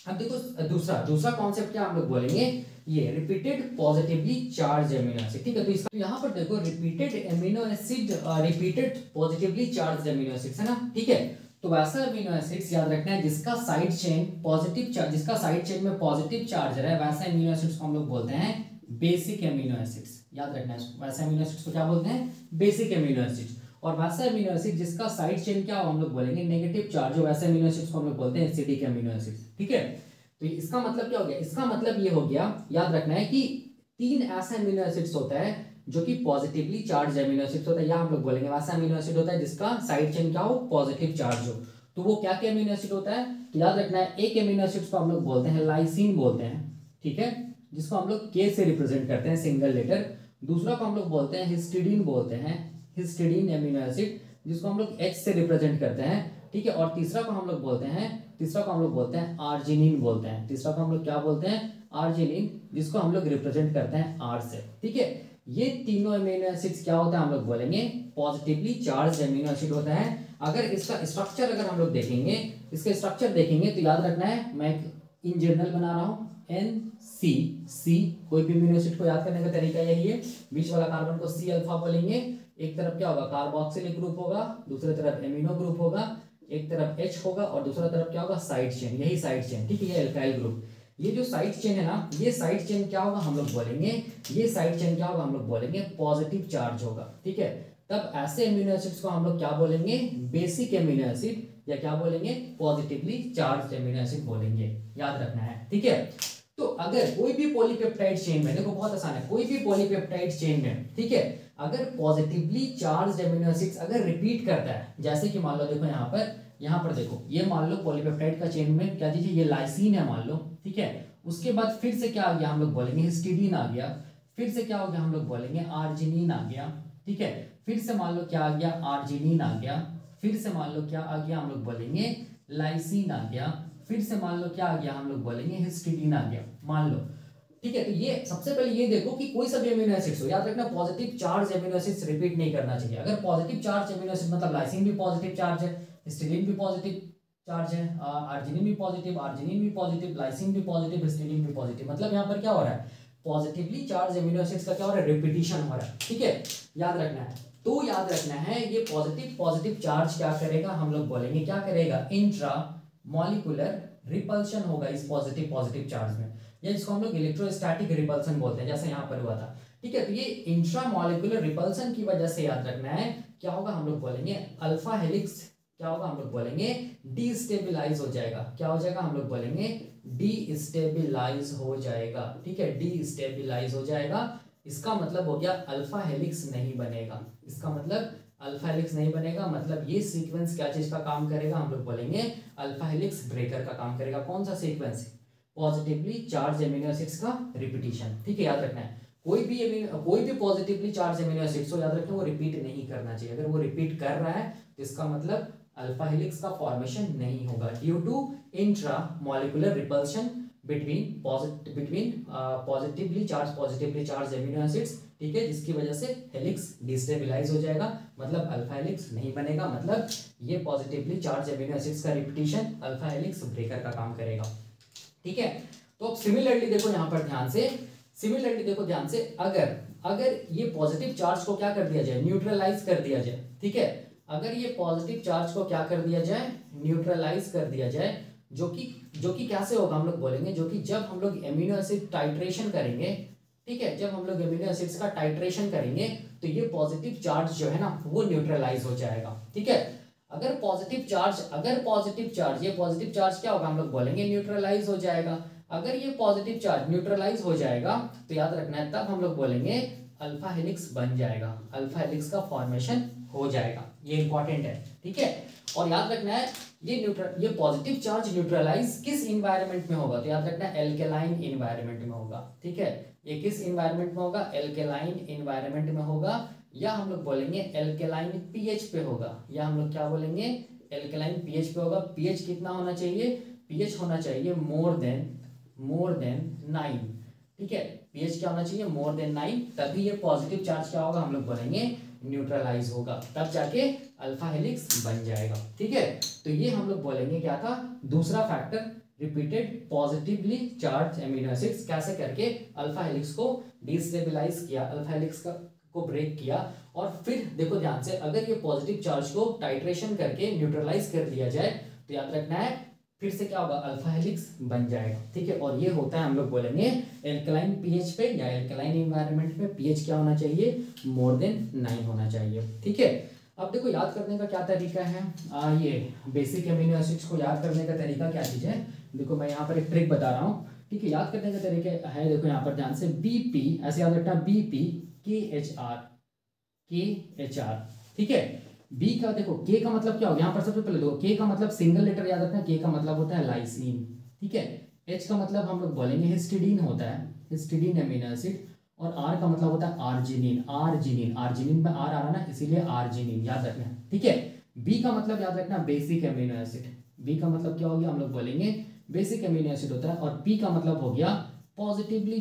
अब देखो दूसरा कॉन्सेप्ट क्या हम लोग बोलेंगे, ये repeated positively charge amino acid, ठीक है। तो इसका यहाँ पर देखो repeated amino acid, repeated positively charge amino acids है ना, ठीक है। तो वैसा एमिनो एसिड्स याद रखना है जिसका साइड चेन पॉजिटिव चार्ज, जिसका साइड चेन में पॉजिटिव चार्ज है, वैसा एमिनो एसिड्स को हम लोग बोलते हैं बेसिक एमिनो एसिड्स, याद रखना है। वैसा एमिनो एसिड्स को क्या बोलते हैं, बेसिक एमिनो एसिड्स। और वैसा एमिनो एसिड जिसका साइड चेन क्या हो, हम लोग बोलेंगे नेगेटिव चार्ज हो, वैसे एमिनो एसिड्स को हम लोग बोलते हैं एसिडिक एमिनो एसिड्स, ठीक है। तो इसका मतलब क्या हो गया, इसका मतलब ये हो गया, याद रखना है कि 3 ऐसा एमिनो एसिड्स होता है जो कि पॉजिटिवली चार्ज एमिनो एसिड्स होता है, या हम लोग बोलेंगे वैसा एमिनो एसिड होता है जिसका साइड चेन क्या हो, पॉजिटिव चार्ज हो। तो वो क्या क्या एमिनो एसिड होता है, तो याद रखना है एक एमिनो एसिड को हम लोग बोलते हैं लाइसिन बोलते हैं, ठीक है, जिसको हम लोग K से रिप्रेजेंट करते हैं, सिंगल लेटर। दूसरा को हम लोग बोलते हैं हिस्टिडीन बोलते हैं, हिस्टिडीन एमिनो एसिड, जिसको हम लोग H से रिप्रेजेंट करते हैं, ठीक है। और तीसरा को हम लोग बोलते हैं आर्जिनिन बोलते हैं, तीसरा को हम लोग क्या बोलते हैं, आर्जिनिन, जिसको हम लोग रिप्रेजेंट करते हैं R से, ठीक है। ये तीनों एमिनो एसिड्स क्या होता है, हम लोग बोलेंगे पॉजिटिवली चार्ज एमिनो एसिड होता है। अगर इसका स्ट्रक्चर अगर हम लोग देखेंगे, इसका स्ट्रक्चर देखेंगे तो याद रखना है, मैं इन जनरल बना रहा हूँ NCC, कोई भी एमिनो एसिड को याद करने का तरीका यही है, बीच वाला कार्बन को C अल्फा बोलेंगे, एक तरफ क्या होगा, कार्बोक्सिलिक ग्रुप होगा, दूसरी तरफ एमिनो ग्रुप होगा, एक तरफ H होगा और दूसरा तरफ क्या होगा, साइड चेन, यही साइड चेन, ठीक है, ये एल्काइल ग्रुप। ये जो साइड चेन है ना, ये साइड चेन क्या होगा, हम लोग बोलेंगे, ये साइड चेन क्या होगा, हम लोग बोलेंगे पॉजिटिव चार्ज होगा, ठीक है। तब ऐसे एमिनो एसिड्स को हम लोग क्या बोलेंगे, बेसिक एमिनो एसिड, या क्या बोलेंगे, पॉजिटिवली चार्ज एमिनो एसिड बोलेंगे, याद रखना है, ठीक है। तो अगर कोई भी पॉलीपेप्टाइड चेन में, देखो बहुत आसान है, कोई भी पॉलीपेप्टाइड चेन में, ठीक है, अगर पॉजिटिवली चार्ज एमिनो एसिड्स अगर रिपीट करता है, जैसे कि मान लो देखो यहाँ पर देखो, ये मान लो पॉलीपेप्टाइड का चेन में क्या दीजिए, ये लाइसिन है मान लो, ठीक है। उसके बाद फिर से क्या आ गया, हम लोग बोलेंगे हिस्टिडीन आ गया, फिर से क्या हो गया, हम लोग बोलेंगे आर्जिनिन आ गया, ठीक है। फिर से मान लो क्या आ गया, आर्जिनिन आ गया, फिर से मान लो क्या आ गया, हम लोग बोलेंगे लाइसिन आ गया, फिर से मान लो क्या आ गया, हम लोग बोलेंगे हिस्टिडीन आ गया, मान लो, ठीक है। तो ये सबसे पहले ये देखो कि कोई सा भी एमिनो एसिड्स हो, याद रखना positive charge amino acids repeat नहीं करना चाहिए। अगर पॉजिटिव चार्ज एमिनो एसिड मतलब लाइसिन भी पॉजिटिव चार्ज है, हिस्टिडीन भी पॉजिटिव चार्ज है, आर्जिनिन भी पॉजिटिव, लाइसिन भी पॉजिटिव, हिस्टिडीन भी पॉजिटिव, मतलब यहाँ पर क्या हो रहा है, पॉजिटिवली चार्ज एमिनो एसिड्स का क्या हो रहा है, रिपीटिशन हो रहा है, ठीक है, याद रखना है। तो याद रखना है ये पॉजिटिव चार्ज क्या करेगा, हम लोग बोलेंगे क्या करेगा, इंट्रा मॉलिक्यूलर रिपल्शन होगा इस पॉजिटिव चार्ज में, या जिसको हम लोग इलेक्ट्रोस्टैटिक रिपल्शन बोलते हैं, जैसे यहाँ पर हुआ था, ठीक है। तो ये इंट्रा मॉलिक्यूलर रिपल्शन की वजह से याद रखना है क्या होगा, हम लोग बोलेंगे अल्फा हेलिक्स क्या होगा, हम लोग बोलेंगे डीस्टेबिलाइज हो जाएगा, क्या हो जाएगा, हम लोग बोलेंगे डीस्टेबिलाइज हो जाएगा, ठीक है, डीस्टेबिलाइज हो जाएगा। इसका मतलब हो गया अल्फा हेलिक्स नहीं बनेगा, इसका मतलब अल्फा हेलिक्स नहीं बनेगा, मतलब ये सीक्वेंस क्या चीज का काम करेगा, हम लोग बोलेंगे अल्फा हेलिक्स ब्रेकर का काम करेगा। कौन सा sequence, positively charge amino acids का रिपीटिशन, ठीक है, याद रखना है। कोई भी पॉजिटिवली चार्ज एमिनो एसिड्स को याद रखना, वो रिपीट नहीं करना चाहिए। अगर वो रिपीट कर रहा है तो इसका मतलब अल्फा हेलिक्स का फॉर्मेशन नहीं होगा, due to intramolecular repulsion between positively charge amino acids, ठीक है, जिसकी वजह से हेलिक्स डिस्टेबिलाइज हो जाएगा, मतलब अल्फा हेलिक्स नहीं बनेगा, मतलब ये पॉजिटिवली चार्ज एमिनो एसिड्स का रिपीटिशन अल्फा हेलिक्स ब्रेकर का काम करेगा, ठीक है। तो अब सिमिलरली देखो यहाँ पर ध्यान से, अगर ये पॉजिटिव चार्ज को क्या कर दिया जाए, न्यूट्रलाइज कर दिया जाए, ठीक है, अगर ये पॉजिटिव चार्ज को क्या कर दिया जाए, न्यूट्रलाइज कर दिया जाए, जो कि कैसे होगा, हम लोग बोलेंगे, जो कि जब हम लोग एमिनो एसिड टाइट्रेशन करेंगे, ठीक है, जब हम लोग एमिनो एसिड्स का टाइट्रेशन करेंगे तो ये पॉजिटिव चार्ज जो है ना वो न्यूट्रलाइज हो जाएगा, ठीक है। अगर पॉजिटिव चार्ज ये पॉजिटिव चार्ज क्या होगा, हम लोग बोलेंगे न्यूट्रलाइज हो जाएगा। अगर ये पॉजिटिव चार्ज न्यूट्रलाइज हो जाएगा तो याद रखना है तब हम लोग बोलेंगे अल्फा हेलिक्स बन जाएगा, अल्फा हेलिक्स का फॉर्मेशन हो जाएगा, ये इंपॉर्टेंट है, ठीक है। और याद रखना है ये पॉजिटिव चार्ज न्यूट्रलाइज किस इन्वायरमेंट में होगा, तो याद रखना है एल्केलाइन इन्वायरमेंट में होगा। ठीक है, ये किस इन्वायरमेंट में होगा, एल्केलाइन इन्वायरमेंट में होगा, या हम लोग बोलेंगे एल्केलाइन पीएच पे होगा, या हम लोग क्या बोलेंगे एल्केलाइन पीएच पे होगा। पीएच कितना होना चाहिए, पीएच होना चाहिए मोर देन 9। ठीक है, पीएच क्या होना चाहिए, मोर देन 9, तभी ये पॉजिटिव चार्ज क्या होगा, हम लोग बोलेंगे न्यूट्रलाइज होगा, तब जाके अल्फा हेलिक्स बन जाएगा। ठीक है, तो ये हम लोग बोलेंगे क्या था, दूसरा factor, repeated positively charge amino acids कैसे करके अल्फा हेलिक्स को डिस्टेबलाइज किया, अल्फा हेलिक्स को ब्रेक किया। और फिर देखो ध्यान से, अगर ये पॉजिटिव चार्ज को टाइट्रेशन करके न्यूट्रलाइज कर दिया जाए तो याद रखना है फिर से क्या होगा, अल्फा हेलिक्स बन जाएगा। ठीक है, और ये होता है हम लोग बोलेंगे एल्कलाइन पीएच पे या एल्कलाइन एनवायरनमेंट में पीएच क्या होना चाहिए, मोर देन 9 होना चाहिए। ठीक है, अब देखो याद करने का क्या तरीका है, ये बेसिक एमिनो एसिड्स को याद करने का तरीका क्या चीज है, देखो मैं यहाँ पर एक ट्रिक बता रहा हूँ। ठीक है, याद करने का तरीका है, देखो यहाँ पर ध्यान से बीपी, ऐसे याद रखना बीपी KHR। ठीक है, बी का देखो के का मतलब क्या हो गया, यहाँ पर सबसे पहले देखो के का मतलब सिंगल लेटर याद रखना, के का मतलब होता है लाइसिन। ठीक है, एच का मतलब हम लोग बोलेंगे हिस्टिडीन होता है, हिस्टिडीन एमिनो एसिड, और आर का मतलब होता है आर्जिनिन। आर्जिनिन में आर आ रहा ना, इसीलिए आर्जिनिन याद रखना। ठीक है, बी का मतलब याद रखना बेसिक एमिनो एसिड, बी का मतलब क्या हो गया, हम लोग बोलेंगे बेसिक एमिनो एसिड होता है। और पी का मतलब हो गया positively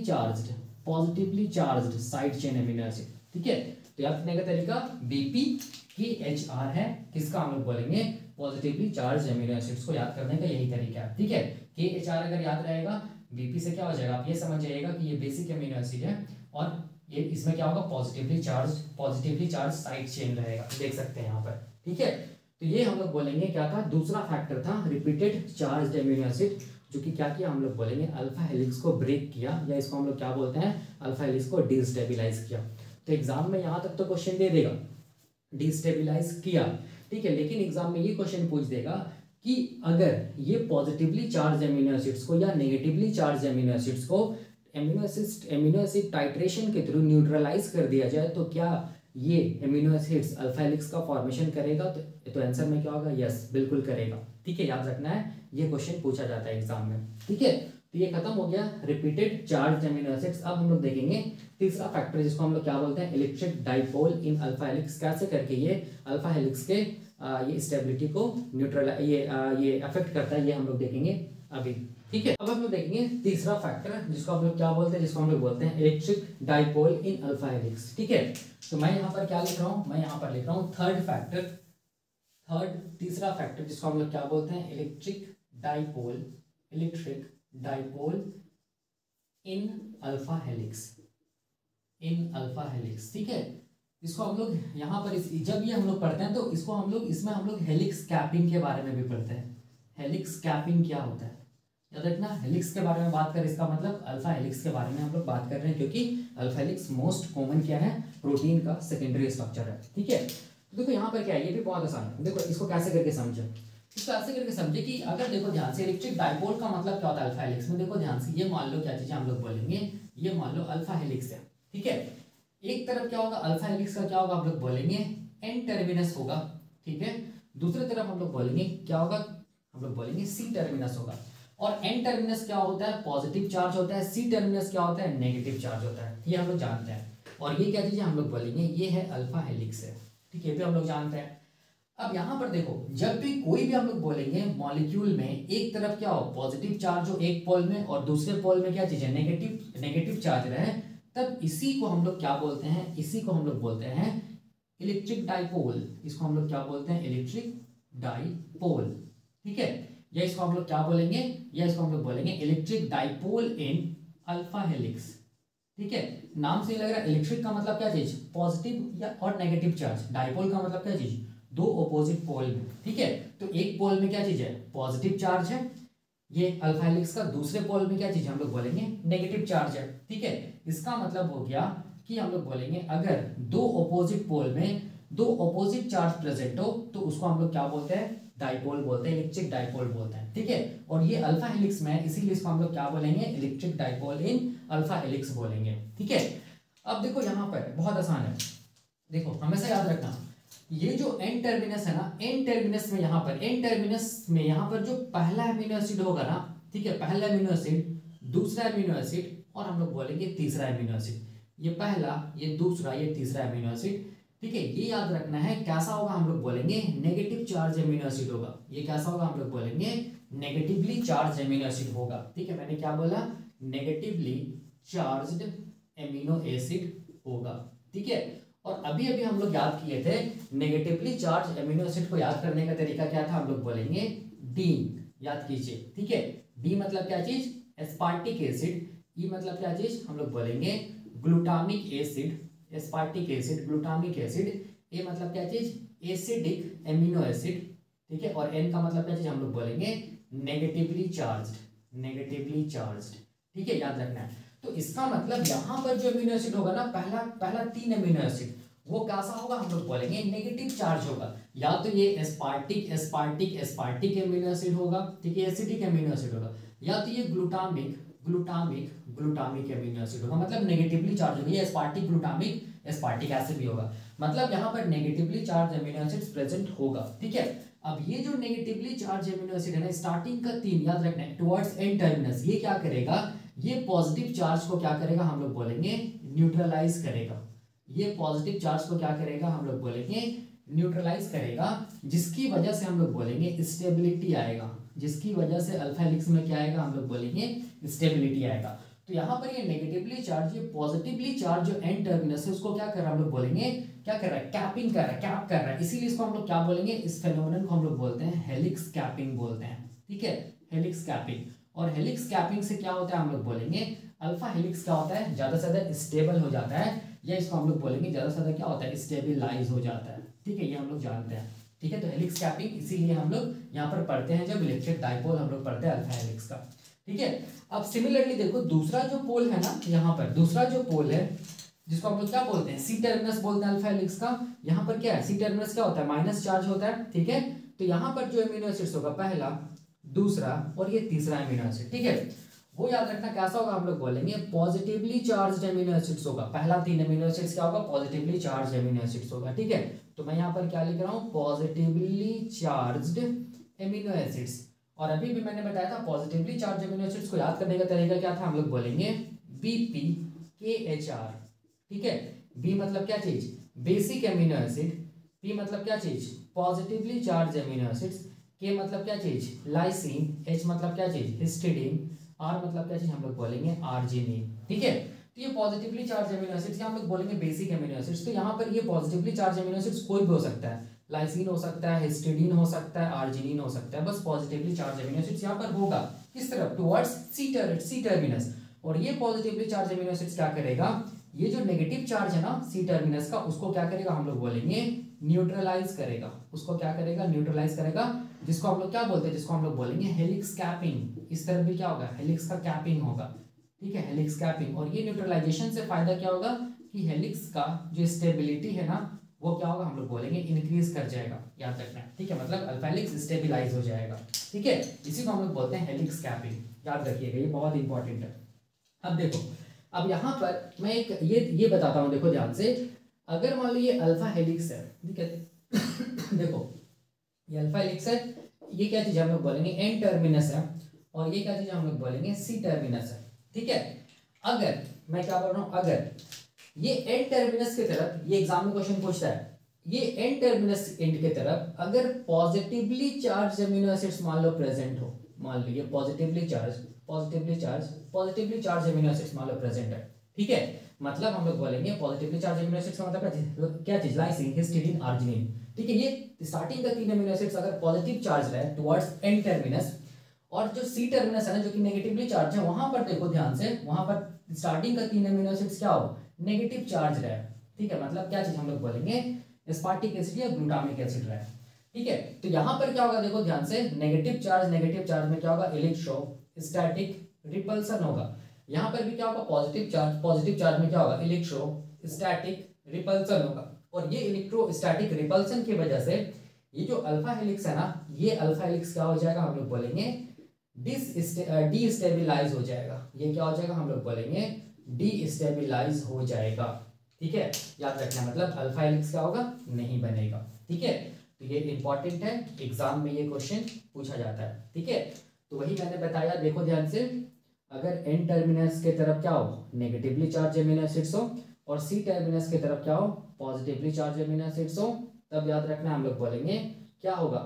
charged side chain amino acid. ठीक है, तो याद रखने का तरीका बीपी KHR है, किसका हम लोग बोलेंगे पॉजिटिवली चार्ज एमिनो एसिड्स को याद करने का यही तरीका है। ठीक है, KHR अगर याद रहेगा बीपी से क्या हो जाएगा, आप ये समझ जाइएगा कि ये बेसिक एमिनो एसिड है और ये इसमें क्या होगा पॉजिटिवली चार्ज साइड चेन रहेगा, देख सकते हैं यहाँ पर। ठीक है, तो ये हम लोग बोलेंगे क्या था, दूसरा फैक्टर था रिपीटेड चार्ज एमिनो एसिड, जो कि क्या किया हम लोग बोलेंगे अल्फा हेलिक्स को ब्रेक किया, या इसको हम लोग क्या बोलते हैं अल्फा हेलिक्स को डिस्टेबलाइज किया। तो एग्जाम में यहाँ तक तो क्वेश्चन दे देगा डिस्टेबलाइज किया। ठीक है, लेकिन एग्जाम में ये क्वेश्चन पूछ देगा कि अगर ये पॉजिटिवली चार्ज एमिनो एसिड्स को या नेगेटिवली चार्ज एमिनो एसिड्स को एमिनो एसिड टाइट्रेशन के थ्रू न्यूट्रलाइज कर दिया जाए तो क्या ये एमिनो एसिड्स अल्फा हेलिक्स का फॉर्मेशन करेगा, तो आंसर में क्या होगा, यस बिल्कुल करेगा। ठीक है, याद रखना है ये क्वेश्चन पूछा जाता है एग्जाम में। ठीक है, तो ये खत्म हो गया रिपीटेड चार्ज एमिनो एसिड्स। अब हम लोग देखेंगे तीसरा फैक्टर जिसको हम लोग क्या बोलते हैं इलेक्ट्रिक डाइपोल इन अल्फा हेलिक्स, कैसे करके ये अल्फा हेलिक्स के ये स्टेबिलिटी को ये अफेक्ट करता है, ये हम लोग देखेंगे अभी। ठीक है, अब हम लोग देखेंगे तीसरा फैक्टर जिसको हम लोग क्या बोलते हैं, जिसको हम लोग बोलते हैं इलेक्ट्रिक डाइपोल इन अल्फा हेलिक्स। ठीक है, तो मैं यहाँ पर क्या लिख रहा हूँ, मैं यहाँ पर लिख रहा हूँ तीसरा फैक्टर जिसको हम लोग क्या बोलते हैं इलेक्ट्रिक डाइपोल इन अल्फा हेलिक्स। ठीक है, इसको हम लोग यहाँ पर जब ये हम लोग पढ़ते हैं तो इसको हम लोग इसमें हम लोग हेलिक्स कैपिंग के बारे में भी पढ़ते हैं। हेलिक्स कैपिंग क्या होता है याद रखना, हेलिक्स के बारे में बात करें इसका मतलब अल्फा हेलिक्स के बारे में हम लोग बात कर रहे हैं, क्योंकि अल्फा हेलिक्स मोस्ट कॉमन क्या है, प्रोटीन का सेकेंडरी स्ट्रक्चर है। ठीक है, तो देखो यहाँ पर क्या है, ये भी बहुत आसान है। देखो इसको कैसे करके समझे, इसको ऐसे करके समझे कि अगर देखो ध्यान से इलेक्ट्रिक डाइपोल का मतलब क्या होता है अल्फा हेलिक्स में, देखो ध्यान से ये मान लो क्या चीज हम लोग बोलेंगे, ये मान लो अल्फा हेलिक्स है। ठीक है, एक तरफ क्या होगा अल्फा हेलिक्स का क्या होगा हम लोग बोलेंगे एन टर्मिनस होगा। ठीक है, दूसरी तरफ हम लोग बोलेंगे क्या होगा, हम लोग बोलेंगे सी टर्मिनस होगा। और एन टर्मिनस क्या होता है पॉजिटिव चार्ज होता है, सी टर्मिनस क्या होता है नेगेटिव चार्ज होता है, ये हम लोग जानते हैं। और ये क्या चीज है हम लोग बोलेंगे ये है अल्फा हेलिक्स है। ठीक है, ये भी हम लोग जानते हैं। अब यहाँ पर देखो जब भी कोई भी हम लोग बोलेंगे मॉलिक्यूल में एक तरफ क्या हो पॉजिटिव चार्ज हो एक पोल में और दूसरे पोल में क्या चीज है नेगेटिव चार्ज रहे, तब इसी को हम लोग क्या बोलते हैं, इसी को हम लोग बोलते हैं इलेक्ट्रिक डाइपोल। इसको हम लोग क्या बोलते हैं इलेक्ट्रिक डाइपोल। ठीक है, या इसको हम लोग क्या बोलेंगे, या इसको हम लोग बोलेंगे इलेक्ट्रिक डाइपोल इन अल्फा हेलिक्स। ठीक है, नाम से लग रहा है इलेक्ट्रिक का मतलब क्या चीज पॉजिटिव या और नेगेटिव चार्ज, डाइपोल का मतलब क्या चीज दो ऑपोजिट पोल में। ठीक है, तो एक पोल में क्या चीज है पॉजिटिव चार्ज है ये अल्फा हेलिक्स का, दूसरे पोल में क्या चीज हम लोग बोलेंगे नेगेटिव चार्ज है। ठीक है, इसका मतलब हो गया कि हम लोग बोलेंगे अगर दो ऑपोजिट पोल में दो ऑपोजिट चार्ज प्रेजेंट हो तो उसको हम लोग क्या बोलते हैं डाइपोल बोलते हैं, इलेक्ट्रिक डाइपोल बोलते हैं। ठीक है, और ये अल्फा हेलिक्स में है इसीलिए इसको हम लोग क्या बोलेंगे इलेक्ट्रिक डाइपोल इन अल्फा हेलिक्स बोलेंगे। ठीक है, अब देखो यहाँ पर बहुत आसान है, देखो हमेशा याद रखना ये जो एन टर्मिनस है ना, एन टर्मिनस में यहाँ पर, एन टर्मिनस में यहाँ पर जो पहला अमीनो एसिड होगा ना, ठीक है, पहला अमीनो एसिड, दूसरा अमीनो एसिड और हम लोग बोलेंगे तीसरा अमीनो एसिड। ये पहला, ये दूसरा, ये तीसरा अमीनो एसिड, ठीक है। ये याद रखना है कैसा होगा, हम लोग बोलेंगे नेगेटिव चार्ज अमीनो एसिड होगा। ये कैसा होगा, हम लोग बोलेंगे नेगेटिवली चार्ज अमीनो एसिड होगा, ठीक है। मैंने क्या बोला, नेगेटिवली चार्ज्ड अमीनो एसिड होगा, ठीक है। और अभी अभी हम लोग याद किए थे नेगेटिवली चार्ज अमीनो एसिड को याद करने का तरीका क्या था, हम लोग बोलेंगे डीन, याद कीजिए, ठीक है। डी मतलब क्या चीज, एस्पार्टिक एसिड। ई मतलब क्या चीज, हम लोग बोलेंगे glutamic acid, aspartic acid, glutamic acid. ए मतलब क्या चीज, एसिडिक एमिनो एसिड, ठीक है। और एन का मतलब क्या चीज, हम लोग बोलेंगे नेगेटिवली चार्ज्ड, नेगेटिवली चार्ज्ड, ठीक है, याद रखना है। तो इसका मतलब यहाँ पर जो अमीनो एसिड होगा ना, पहला 3 अमीनो एसिड, वो कैसा होगा, हम लोग बोलेंगे नेगेटिव चार्ज होगा। या तो ये aspartic aspartic aspartic amino acid होगा, ठीक है, एसिडिक एमिनो एसिड होगा, या तो ये glutamic glutamic glutamic amino acid होगा, मतलब नेगेटिवली चार्ज होगा। ये एस्पार्टिक ग्लूटामिक एस्पार्टिक एसिड भी होगा, मतलब यहाँ पर negatively charge amino acids present होगा, ठीक है। अब ये जो नेगेटिवली चार्ज एमिनो एसिड है ना, स्टार्टिंग का 3 याद रखना है, टुवर्ड्स एन टर्मिनस, ये क्या करेगा, ये पॉजिटिव चार्ज को क्या करेगा, हम लोग बोलेंगे न्यूट्रलाइज करेगा। ये पॉजिटिव चार्ज को क्या करेगा, हम लोग बोलेंगे न्यूट्रलाइज करेगा, जिसकी वजह से हम लोग बोलेंगे स्टेबिलिटी आएगा। जिसकी वजह से अल्फा हेलिक्स में क्या आएगा, हम लोग बोलेंगे स्टेबिलिटी आएगा। तो यहाँ पर ये नेगेटिवली चार्ज, ये पॉजिटिवली चार्ज जो एन टर्मिनस है उसको क्या कर रहा है, हम लोग बोलेंगे क्या कर रहा है, कैपिंग कर रहा है, कैप कर रहा है। इसीलिए इसको हम लोग क्या बोलेंगे, इस फेनोमेनन को हम लोग बोलते हैं हेलिक्स कैपिंग बोलते हैं, ठीक है, हेलिक्स कैपिंग। और हेलिक्स कैपिंग से क्या होता है, हम लोग बोलेंगे अल्फा हेलिक्स क्या होता है, ज्यादा से ज्यादा स्टेबल हो जाता है, या इसको हम लोग बोलेंगे ज्यादा से ज्यादा क्या होता है, स्टेबिलाईज हो जाता है, ठीक है, ये हम लोग जानते हैं, ठीक है। तो हेलिक्स कैपिंग इसीलिए हम लोग यहाँ पर पढ़ते हैं, जब इलेक्ट्रिक डाइपोल हम लोग पढ़ते हैं अल्फा हेलिक्स का, ठीक है। अब सिमिलरली देखो दूसरा जो पोल है ना, यहाँ पर दूसरा जो पोल है जिसको हम लोग क्या बोलते हैं, सी टर्मिनस बोलते हैं अल्फा हेलिक्स का। यहाँ पर क्या है, सी टर्मिनस क्या होता है, माइनस चार्ज होता है, ठीक है। तो यहाँ पर जो अमीनो एसिड्स होगा, पहला, दूसरा और ये तीसरा अमीनो एसिड, ठीक है, वो याद रखना कैसा होगा, हम लोग बोलेंगे पॉजिटिवली चार्ज्ड अमीनो एसिड्स होगा। पहला 3 अमीनो एसिड्स क्या होगा, पॉजिटिवली चार्ज्ड अमीनो एसिड्स होगा, ठीक है। तो मैं यहाँ पर क्या लिख रहा हूँ, पॉजिटिवली चार्ज्ड अमीनो एसिड्स। और अभी भी मैंने बताया था पॉजिटिवली चार्ज अमीनो एसिड्स को याद करने का तरीका क्या था, हम लोग बोलेंगे BPKHR, ठीक है। बी मतलब क्या चीज, बेसिक अमीनो एसिड, पी मतलब क्या चीज, पॉजिटिवली चार्ज अमीनो एसिड्स, के मतलब क्या चीज, लाइसिन, एच मतलब क्या चीज, हिस्टिडीन, आर मतलब क्या चीज, हम लोग बोलेंगे आर्जिनिन, ठीक है। तो ये पॉजिटिवली चार्ज अमीनो एसिड्स हम लोग बोलेंगे बेसिक अमीनो एसिड्स। तो यहाँ पर ये पॉजिटिवली चार्ज अमीनो एसिड्स कोई भी हो सकता है, लाइसिन हो सकता है, हिस्टिडीन हो सकता है, आर्जिनिन हो सकता है, बस पॉजिटिवली चार्ज अमीनो एसिड्स यहाँ पर होगा किस तरफ, टुवर्ड्स सी टर्मिनस। और ये पॉजिटिवली चार्ज अमीनो एसिड्स क्या करेगा, ये जो नेगेटिव चार्ज है ना सी टर्मिनस का, उसको क्या करेगा, हम लोग बोलेंगे न्यूट्रलाइज करेगा। उसको क्या करेगा, न्यूट्रलाइज करेगा, जिसको हम लोग क्या बोलते हैं, जिसको हम लोग बोलेंगे हेलिक्स कैपिंग। इस तरफ भी क्या होगा, हेलिक्स का कैपिंग होगा, ठीक है, हेलिक्स कैपिंग। और ये न्यूट्रलाइजेशन से फायदा क्या होगा कि हेलिक्स का जो स्टेबिलिटी है ना, वो क्या होगा, हम लोग बोलेंगे इंक्रीज कर जाएगा, याद रखना है, ठीक है। मतलब अल्फा हेलिक्स स्टेबिलाइज हो जाएगा, ठीक है। इसी को हम लोग बोलते हैं हेलिक्स कैपिंग, याद रखिएगा, ये बहुत इंपॉर्टेंट है। अब देखो, अब यहाँ पर मैं एक ये बताता हूँ, देखो ध्यान से। अगर मान लो ये अल्फा हेलिक्स है, ठीक है देखो ये अल्फा हेलिक्स है, ये क्या चीज हम लोग बोलेंगे एन टर्मिनस है, और ये क्या चीज हम लोग बोलेंगे सी टर्मिनस है, ठीक है। अगर मैं क्या बोल रहा हूँ, अगर ये एन टर्मिनस की तरफ, ये एग्जाम में क्वेश्चन पूछता है, ये एन टर्मिनस एंड की तरफ अगर पॉजिटिवली चार्ज अमीनो एसिड्स मान लो प्रेजेंट हो, मान लो ये पॉजिटिवली चार्ज अमीनो एसिड्स मान लो प्रेजेंट है, ठीक है। मतलब हम लोग बोलेंगे पॉजिटिवली चार्ज अमीनो एसिड्स का मतलब क्या चीज, लाइसिन, हिस्टिडीन, आर्जिनिन, ठीक है। ये स्टार्टिंग का 3 अमीनो एसिड्स अगर पॉजिटिव चार्ज रहे टुवर्ड्स एन टर्मिनस, और जो सी टर्मिनस है ना जो कि नेगेटिवली चार्ज है, वहां पर देखो ध्यान से, वहां पर स्टार्टिंग का 3 अमीनो एसिड्स क्या हो, नेगेटिव चार्ज रहे, ठीक है। मतलब क्या चीज हम लोग बोलेंगे एस्पार्टिक एसिड या ग्लूटामिक एसिड रहे, ठीक है। तो यहाँ पर क्या होगा, देखो ध्यान से, नेगेटिव चार्ज में क्या होगा, इलेक्ट्रोस्टैटिक रिपल्सन होगा। यहाँ पर भी क्या होगा, पॉजिटिव चार्ज में क्या होगा, इलेक्ट्रोस्टैटिक रिपल्सन होगा। और ये इलेक्ट्रोस्टैटिक रिपल्सन की वजह से ये जो अल्फा हेलिक्स है ना, ये अल्फा हेलिक्स क्या हो जाएगा, हम लोग बोलेंगे डिस्टेबिलाइज हो जाएगा। ये क्या हो जाएगा, हम लोग बोलेंगे डिस्टेबिलाइज हो जाएगा, ठीक है, याद रखना, मतलब अल्फा हेलिक्स क्या होगा, नहीं बनेगा। ठीक है, तो ये इंपॉर्टेंट है, एग्जाम में ये क्वेश्चन पूछा जाता है। ठीक है, तो वही मैंने बताया, देखो ध्यान से, अगर एन टर्मिनस के तरफ क्या हो, नेगेटिवली चार्ज एमिनो एसिड्स हो, और सी टर्मिनस के तरफ क्या हो, पॉजिटिवली चार्ज एमिनो एसिड्स हो, तब याद रखना हम लोग बोलेंगे क्या होगा,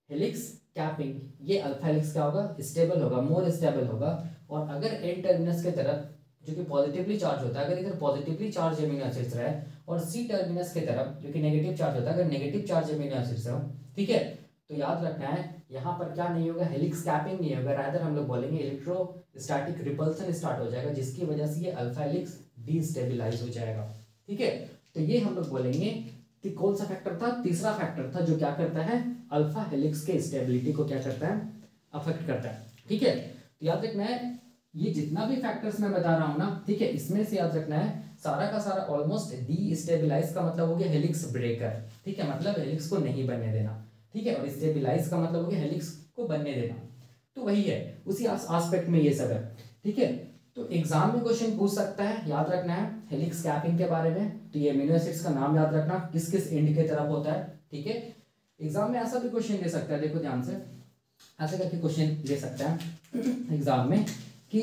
हेलिक्स कैपिंग। ये अल्फा हेलिक्स क्या होगा, स्टेबल होगा, मोर स्टेबल होगा। और अगर एन टर्मिनस के तरफ जो कि पॉजिटिवली चार्ज होता है, अगर इधर पॉजिटिवली चार्ज एमिनो एसिड्स रहे, और सी टर्मिनस के तरफ जो कि नेगेटिव चार्ज होता है, अगर नेगेटिव चार्ज एमिनो एसिड्स हो, ठीक है, तो याद रखना है यहाँ पर क्या नहीं होगा, हेलिक्स कैपिंग नहीं होगा, रादर हम लोग बोलेंगे इलेक्ट्रोस्टैटिक रिपल्सन स्टार्ट हो जाएगा, जिसकी वजह से ये अल्फा हेलिक्स डिस्टेबलाइज हो जाएगा। ठीक है, तो ये हम लोग बोलेंगे कि कौन सा फैक्टर था, तीसरा फैक्टर था, जो क्या करता है, अल्फा हेलिक्स के स्टेबिलिटी को क्या करता है, अफेक्ट करता है। ठीक है, तो याद रखना है ये जितना भी फैक्टर्स मैं बता रहा हूं ना, ठीक है, इसमें से याद रखना है सारा का सारा ऑलमोस्ट डीस्टेबिलाइज का मतलब हो गया हेलिक्स ब्रेकर। ठीक है, मतलब हेलिक्स को नहीं बनने देना। ठीक है, और स्टेबिलाइज का मतलब हो गया हेलिक्स को बनने देना। तो वही है, उसी एस्पेक्ट में ये सब है। ठीक है, तो एग्जाम में क्वेश्चन पूछ सकता है, याद रखना है हेलिक्स कैपिंग के बारे में। तो ये एमिनो एसिड्स का नाम याद रखना, किस किस एंड के तरफ होता है। ठीक है, एग्जाम में ऐसा भी क्वेश्चन दे सकता है, देखो ध्यान से, ऐसे करके क्वेश्चन दे सकता है एग्जाम में कि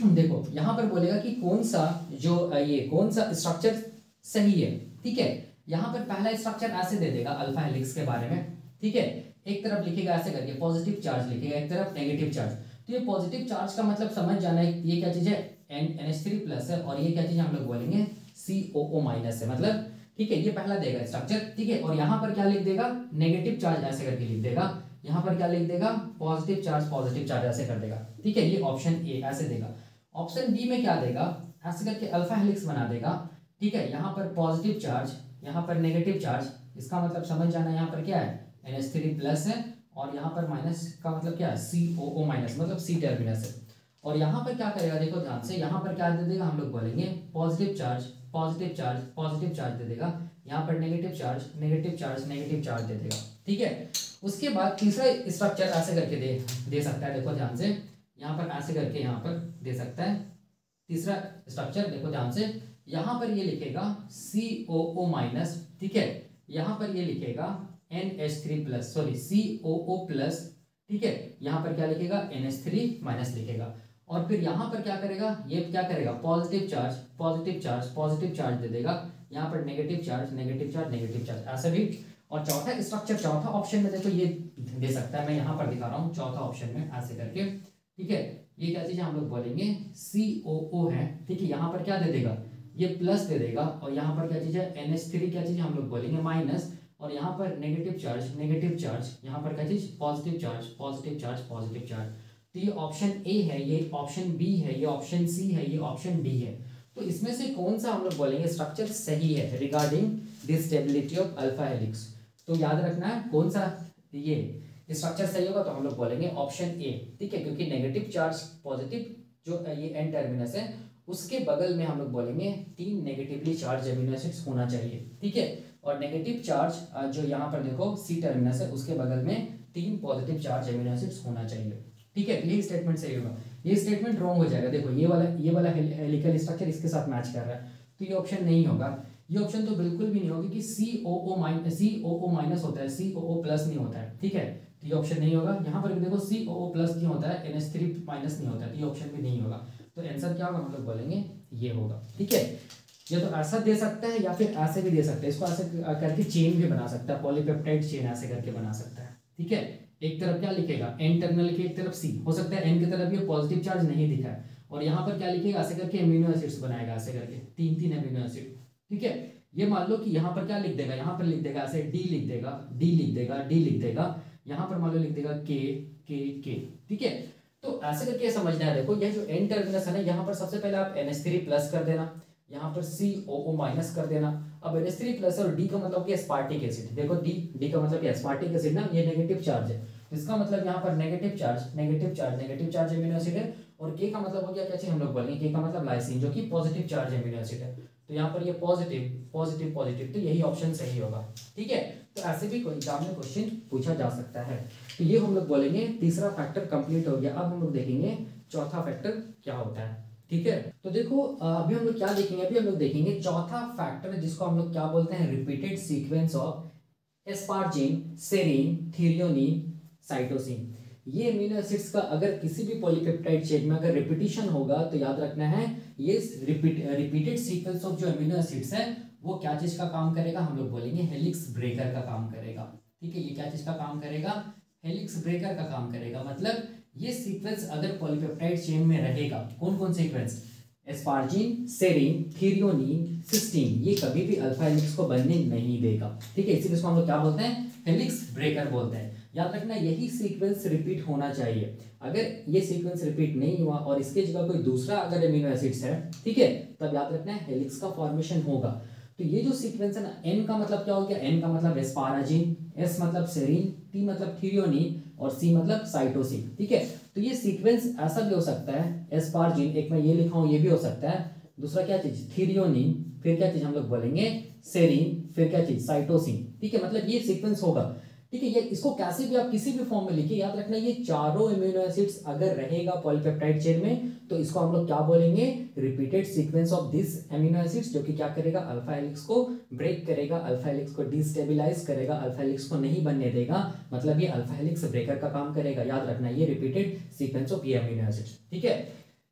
देखो यहाँ पर बोलेगा कि कौन सा जो ये कौन सा स्ट्रक्चर सही है। ठीक है, यहाँ पर पहला स्ट्रक्चर ऐसे दे देगा अल्फा हेलिक्स के बारे में। ठीक है, एक तरफ लिखेगा ऐसे करके पॉजिटिव चार्ज लिखेगा, एक तरफ नेगेटिव चार्ज। तो ये पॉजिटिव चार्ज का मतलब समझ जाना है, ये क्या चीज है, NH3 प्लस है, और ये क्या चीज हम लोग बोलेंगे COO माइनस है, मतलब ठीक है, ये पहला देगा स्ट्रक्चर। ठीक है, और यहाँ पर क्या लिख देगा, नेगेटिव चार्ज ऐसे करके लिख देगा, यहाँ पर क्या लिख देगा, पॉजिटिव चार्ज ऐसे कर देगा। ठीक है, ये ऑप्शन ए ऐसे देगा। ऑप्शन बी में क्या देगा, ऐसे करके अल्फा हेलिक्स बना देगा। ठीक है, यहाँ पर पॉजिटिव चार्ज, यहाँ पर नेगेटिव चार्ज, इसका मतलब समझ जाना यहाँ पर क्या है, NH3 प्लस है, और यहाँ पर माइनस का मतलब क्या है, COO माइनस, मतलब सी टर्मिनस है। और यहाँ पर क्या करेगा, देखो ध्यान से, यहाँ पर क्या दे देगा, हम लोग बोलेंगे positive charge positive charge positive charge दे देगा, यहाँ पर negative charge negative charge negative charge दे देगा। ठीक है, उसके बाद तीसरा स्ट्रक्चर ऐसे करके दे सकता है, देखो ध्यान से, यहाँ पर ऐसे करके यहाँ पर दे सकता है तीसरा स्ट्रक्चर, देखो ध्यान से, यहाँ पर ये लिखेगा COO माइनस। ठीक है, यहाँ पर ये लिखेगा NH3 plus, sorry COO plus. ठीक है, यहाँ पर क्या लिखेगा, NH3 माइनस लिखेगा, और फिर यहाँ पर क्या करेगा, ये क्या करेगा, पॉजिटिव चार्ज पॉजिटिव चार्ज दे देगा, यहाँ पर negative charge negative charge negative charge, ऐसे भी। और चौथा स्ट्रक्चर, चौथा ऑप्शन में देखो ये दे सकता है, मैं यहाँ पर दिखा रहा हूँ चौथा ऑप्शन में ऐसे करके। ठीक है, ये क्या चीज हम लोग बोलेंगे COO है। ठीक है, यहाँ पर क्या दे देगा, ये प्लस दे देगा, और यहाँ पर क्या चीज है, NH3 क्या चीज हम लोग बोलेंगे माइनस, और यहाँ पर नेगेटिव चार्ज, यहाँ पर क्या चीज, पॉजिटिव चार्ज। तो ये ऑप्शन ए है, ये ऑप्शन बी है, ये ऑप्शन सी है, ये ऑप्शन डी है। तो इसमें से कौन सा हम लोग बोलेंगे स्ट्रक्चर सही है regarding the stability of alpha helix. तो याद रखना है कौन सा ये स्ट्रक्चर सही होगा, तो हम लोग बोलेंगे ऑप्शन ए। ठीक है, क्योंकि नेगेटिव चार्ज पॉजिटिव जो ये एन टर्मिनस है, उसके बगल में हम लोग बोलेंगे 3 नेगेटिवली चार्ज एमिनो एसिड्स होना चाहिए। ठीक है, और नेगेटिव चार्ज जो यहाँ पर देखो सी टर्मिनस है, उसके बगल में 3 पॉजिटिव चार्ज एमिनो एसिड्स होना चाहिए। ठीक है, यही स्टेटमेंट सही होगा। ये स्टेटमेंट रॉन्ग हो जाएगा, देखो ये वाला हेलिकल स्ट्रक्चर इसके साथ मैच कर रहा है, तो ये ऑप्शन नहीं होगा। ये ऑप्शन तो बिल्कुल भी नहीं होगी कि COO माइनस होता है, COO प्लस नहीं होता है। ठीक है, तो ये ऑप्शन नहीं होगा। यहाँ पर भी देखो COO प्लस नहीं होता है, NH3 माइनस नहीं होता है, तो ये ऑप्शन भी नहीं होगा। तो आंसर क्या होगा, हम लोग बोलेंगे ये होगा। ठीक है, ये तो ऐसा दे सकता है या फिर ऐसे भी दे सकता है, इसको ऐसे करके चेन भी बना सकता है, पॉलीपेप्टाइड चेन ऐसे करके बना सकता है। ठीक है, एक तरफ क्या लिखेगा, N टर्मिनल लिखे, एक तरफ C, हो सकता है N की तरफ ये पॉजिटिव चार्ज नहीं दिखा है, और यहाँ पर क्या लिखेगा, ऐसे करके एमिनो एसिड्स बनाएगा, ऐसे करके 3 एमिनो एसिड। ठीक है, ये मान लो कि यहाँ पर क्या लिख देगा, यहाँ पर लिख देगा ऐसे D लिख देगा, यहाँ पर मान लो लिख देगा K। ठीक है, तो ऐसे करके समझना है। देखो ये जो N टर्मिनस है ना, यहाँ पर सबसे पहले आप NH3 प्लस कर देना, यहाँ पर COO माइनस कर देना। अब NH3 प्लस और D का मतलब क्या, स्पार्टिक एसिड। देखो D का मतलब क्या, स्पार्टिक एसिड ना, ये नेगेटिव चार्ज है, इसका मतलब यहाँ पर नेगेटिव चार्ज एमिनो एसिड है, और K का मतलब हो गया क्या चीज, हम लोग बोलेंगे K का मतलब लाइसिन, जो कि पॉजिटिव चार्ज एमिनो एसिड है। तो यहाँ पर ये पॉजिटिव, तो यही ऑप्शन सही होगा। ठीक है, तो ऐसे भी कोई एग्जाम में क्वेश्चन पूछा जा सकता है। तो ये हम लोग बोलेंगे तीसरा फैक्टर कंप्लीट हो गया। अब हम लोग देखेंगे चौथा फैक्टर क्या होता है। ठीक है। तो देखो अभी हम लोग क्या देखेंगे, अभी हम लोग देखेंगे चौथा फैक्टर जिसको हम लोग क्या बोलते हैं, repeated sequence of asparagine, serine, threonine, cytosine. ये अमीनो एसिड्स का अगर किसी भी पॉलीपेप्टाइड चेन में अगर रिपीटिशन होगा तो याद रखना है ये रिपीटेड सीक्वेंस ऑफ जो अमीनो एसिड्स है वो क्या चीज का काम करेगा, हम लोग बोलेंगे हेलिक्स ब्रेकर का काम करेगा। ठीक है, ये क्या चीज का काम करेगा, हेलिक्स ब्रेकर का काम करेगा। मतलब ये सीक्वेंस अगर पॉलीपेप्टाइड चेन में रहेगा, कौन कौन sequence, asparagine, serine, threonine, cysteine, ये कभी भी अल्फा हेलिक्स को बनने नहीं देगा। ठीक है, इसीलिए इसको हम लोग क्या बोलते हैं, हेलिक्स ब्रेकर बोलते हैं। याद रखना यही सीक्वेंस रिपीट होना चाहिए। अगर ये सीक्वेंस रिपीट नहीं हुआ और इसके जगह कोई दूसरा अगर अमीनो एसिड्स है, ठीक है, तब याद रखना है हेलिक्स का फॉर्मेशन होगा। तो ये जो सीक्वेंस है ना, एन का मतलब क्या हो गया, एन का मतलब एस्पाराजिन, एस मतलब सेरीन, टी मतलब थ्रियोनिन और सी मतलब साइटोसिन। ठीक है, तो ये सीक्वेंस ऐसा भी हो सकता है, एस्पार्जिन, एक मैं ये लिखा हूं, ये भी हो सकता है, दूसरा क्या चीज थ्रियोनिन, फिर क्या चीज हम लोग बोलेंगे सेरीन, फिर क्या चीज साइटोसिन। ठीक है, मतलब ये सीक्वेंस होगा। ठीक है, ये इसको कैसे भी आप किसी भी फॉर्म में लिखिए, याद रखना ये चारों अमीनो एसिड्स अगर रहेगा पॉलीपेप्टाइड चेन में तो इसको हम लोग क्या बोलेंगे, repeated sequence of this amino acids, जो कि क्या करेगा, अल्फा हेलिक्स को ब्रेक करेगा, अल्फा हेलिक्स को डिस्टेबलाइज करेगा, अल्फा हेलिक्स को नहीं बनने देगा। मतलब ये अल्फा हेलिक्स ब्रेकर का काम करेगा। याद रखना ये रिपीटेड सीक्वेंस ऑफ ये अमीनो एसिड्स। ठीक है,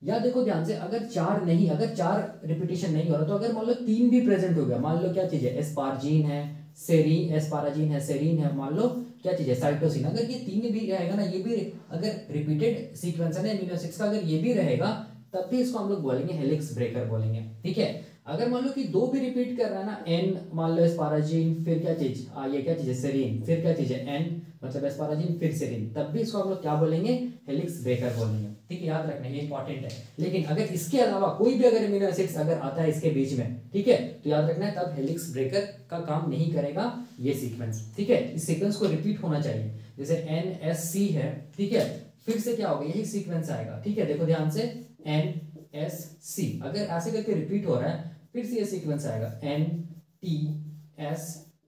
या देखो ध्यान से, अगर चार रिपीटेशन नहीं हो रहा, तो अगर मान लो 3 भी प्रेजेंट हो गया, मान लो क्या चीज है, एस्पार्जिन है, सेरीन, एस्पाराजिन है, सेरीन है, मान लो क्या चीज है, साइटोसिन, अगर ये 3 भी रहेगा ना, ये भी अगर रिपीटेड सीक्वेंस है ना अमीनो एसिड्स का, अगर ये भी रहेगा तब भी इसको हम लोग बोलेंगे हेलिक्स ब्रेकर बोलेंगे। ठीक है, अगर मान लो कि 2 भी रिपीट कर रहा है ना, एन मान लो एस्पाराजिन, फिर क्या चीज, ये क्या चीज है, सेरीन, फिर क्या चीज है, एन मतलब एस्पाराजिन फिर सेरीन, तब भी इसको हम लोग क्या बोलेंगे, हेलिक्स ब्रेकर बोलेंगे। ठीक है, याद रखना ये इंपॉर्टेंट है। लेकिन अगर इसके अलावा कोई भी अगर अमीनो एसिड्स अगर आता है इसके बीच में, ठीक है, तो याद रखना है तब हेलिक्स ब्रेकर का काम नहीं करेगा ये सीक्वेंस। ठीक है, इस सीक्वेंस को रिपीट होना चाहिए, जैसे एन एस सी है, ठीक है, फिर से क्या होगा, यही सीक्वेंस आएगा। ठीक है, देखो ध्यान से, एन एस सी, अगर ऐसे करके रिपीट हो रहा है फिर से ये सीक्वेंस आएगा, एन टी एस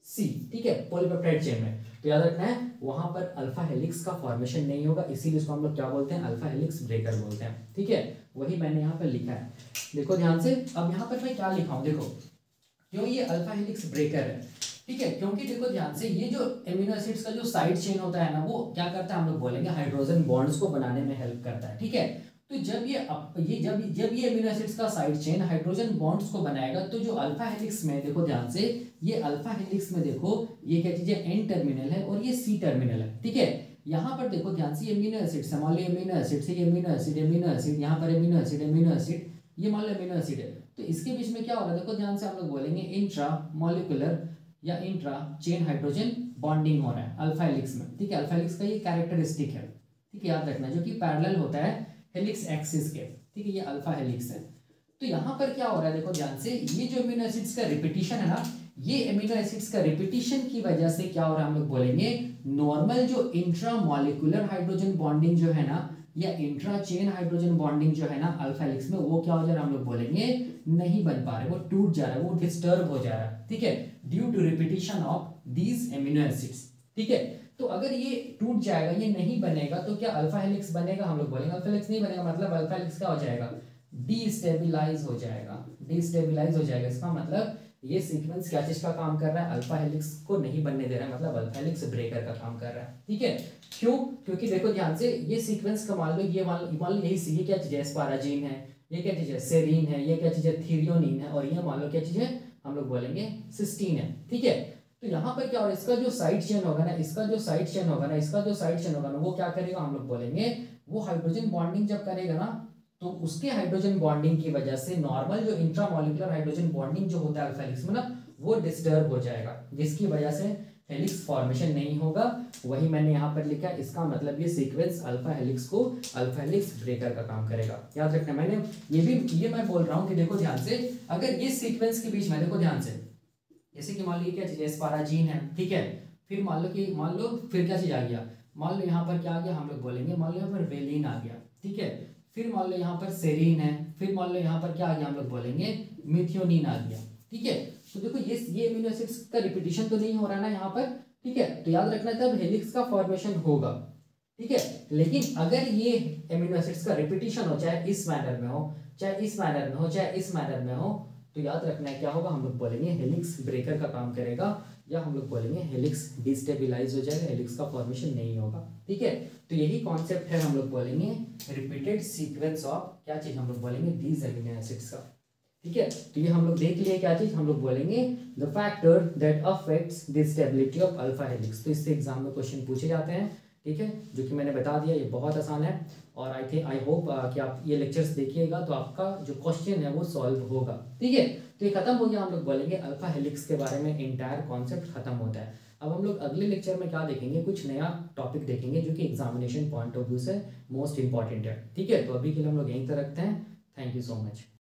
सी। ठीक है, पॉलीपेप्टाइड चेन में, तो याद रखना है वहां पर अल्फा हेलिक्स का फॉर्मेशन नहीं होगा, इसीलिए इसको हम लोग क्या बोलते हैं, अल्फा हेलिक्स ब्रेकर बोलते हैं। ठीक है, वही मैंने यहाँ पर लिखा है, देखो ध्यान से। अब यहाँ पर मैं क्या लिखा हूँ, देखो क्यों ये अल्फा हेलिक्स ब्रेकर है। ठीक है, क्योंकि देखो ध्यान से, ये जो एमिनो एसिड्स का जो साइड चेन होता है ना, वो क्या करता है, हम लोग बोलेंगे हाइड्रोजन बॉन्ड्स को बनाने में हेल्प करता है। ठीक है, तो जब ये अमीनो एसिड्स का साइड चेन हाइड्रोजन बॉन्ड्स को बनाएगा, तो जो अल्फा हेलिक्स में, देखो ध्यान से, ये अल्फा हेलिक्स में देखो ये क्या चीज है, एन टर्मिनल है और ये सी टर्मिनल है। ठीक है, यहाँ पर देखो ध्यान से, ये अमीनो एसिड्स है, मान लो अमीनो एसिड से, ये अमीनो एसिड, यहाँ पर अमीनो एसिड, ये मान लो अमीनो एसिड है, तो इसके बीच में क्या हो रहा है, देखो ध्यान से, हम लोग बोलेंगे इंट्रा मॉलिक्यूलर या इंट्रा चेन हाइड्रोजन बॉन्डिंग हो रहा है अल्फा हेलिक्स में। ठीक है, अल्फा हेलिक्स का ये कैरेक्टरिस्टिक है। ठीक है, याद रखना, जो कि पैरेलल होता है हेलिक्स एक्सिस के। ठीक है, ये अल्फा हेलिक्स है। तो यहाँ पर क्या हो रहा है, देखो ध्यान से, ये जो अमीनो एसिड्स का रिपीटिशन है ना, ये अमीनो एसिड्स का रिपीटिशन की वजह से क्या हो रहा है, हम लोग बोलेंगे नॉर्मल जो इंट्रा मॉलिक्यूलर हाइड्रोजन बॉन्डिंग जो है ना, या इंट्रा चेन हाइड्रोजन बॉन्डिंग जो है ना अल्फा हेलिक्स में, वो क्या हो जा रहा है, हम लोग बोलेंगे नहीं बन पा रहे, वो टूट जा रहा है, वो डिस्टर्ब हो जा रहा है। ठीक है, due to repetition of these amino acids. ठीक है, तो अगर ये टूट जाएगा, ये नहीं बनेगा, तो क्या अल्फा हेलिक्स बनेगा, हम लोग बोलेंगे अल्फा हेलिक्स नहीं बनेगा, मतलब अल्फा हेलिक्स क्या हो जाएगा, डिस्टेबलाइज हो जाएगा, डिस्टेबलाइज हो जाएगा। इसका मतलब ये सीक्वेंस क्या चीज का काम कर रहा है, अल्फा हेलिक्स को नहीं बनने दे रहा है, मतलब अल्फा हेलिक्स ब्रेकर का काम कर रहा है। ठीक है, क्यों, क्योंकि देखो ध्यान से, ये सीक्वेंस का मान लो, ये मान लो यही ये क्या चीज है, एस्पाराजिन है, ये क्या चीज है, सेरीन है, ये क्या चीज है, थ्रियोनिन है, और ये मान लो क्या चीज है, हम लोग बोलेंगे सिस्टीन है। ठीक है, तो यहाँ पर क्या होगा, इसका जो साइड चेन होगा ना, इसका जो साइड चेन होगा ना, वो क्या करेगा, हम लोग बोलेंगे वो हाइड्रोजन बॉन्डिंग जब करेगा ना, तो उसके हाइड्रोजन बॉन्डिंग की वजह से नॉर्मल जो इंट्रामॉलिक्यूलर हाइड्रोजन बॉन्डिंग जो होता है अल्फा हेलिक्स में ना, वो डिस्टर्ब हो जाएगा, जिसकी वजह से हेलिक्स फॉर्मेशन नहीं होगा। वही मैंने यहाँ पर लिखा है, इसका मतलब ये सीक्वेंस अल्फा हेलिक्स को अल्फा हेलिक्स ब्रेकर का काम करेगा। याद रखना, मैंने ये मैं बोल रहा हूँ कि देखो ध्यान से, अगर ये सीक्वेंस के बीच में, देखो ध्यान से, जैसे कि मान लो ये क्या चीज है, एस्पाराजिन है, ठीक है, फिर मान लो फिर क्या चीज आ गया, मान लो यहाँ पर क्या आ गया, हम लोग बोलेंगे मान लो यहाँ पर वेलिन आ गया। ठीक है, फिर मान लो यहाँ पर सेरीन है, फिर मान लो यहाँ पर क्या आ गया, हम लोग बोलेंगे मिथियोनिन आ गया। ठीक है, तो देखो ये अमीनो एसिड्स का रिपीटिशन तो नहीं हो रहा ना यहाँ पर। ठीक है, तो याद रखना तब हेलिक्स का फॉर्मेशन होगा। ठीक है, लेकिन अगर ये अमीनो एसिड्स का रिपीटिशन हो, चाहे इस मैनर में हो चाहे इस मैनर में हो चाहे इस मैनर में हो, तो याद रखना है क्या होगा, हम लोग बोलेंगे हेलिक्स ब्रेकर का काम करेगा, या हम लोग बोलेंगे हेलिक्स डिस्टेबिलाइज हो जाएगा, हेलिक्स का फॉर्मेशन नहीं होगा। ठीक है, तो यही कॉन्सेप्ट है, हम लोग बोलेंगे रिपीटेड सीक्वेंस ऑफ क्या चीज, हम लोग बोलेंगे दीज अमीनो एसिड्स का। ठीक है, तो ये हम लोग देख लिए क्या चीज, हम लोग बोलेंगे the factor that affects the stability of alpha helix. तो इससे एग्जाम में क्वेश्चन पूछे जाते हैं। ठीक है, जो कि मैंने बता दिया, ये बहुत आसान है, और आई होप कि आप ये लेक्चर्स देखिएगा तो आपका जो क्वेश्चन है वो सॉल्व होगा। ठीक है, तो ये खत्म हो गया, हम लोग बोलेंगे अल्फा हेलिक्स के बारे में इंटायर कॉन्सेप्ट खत्म होता है। अब हम लोग अगले लेक्चर में क्या देखेंगे, कुछ नया टॉपिक देखेंगे जो कि एग्जामिनेशन पॉइंट ऑफ व्यू से मोस्ट इंपॉर्टेंट है। ठीक है, तो अभी के लिए हम लोग यहीं तक रखते हैं। Thank you so much.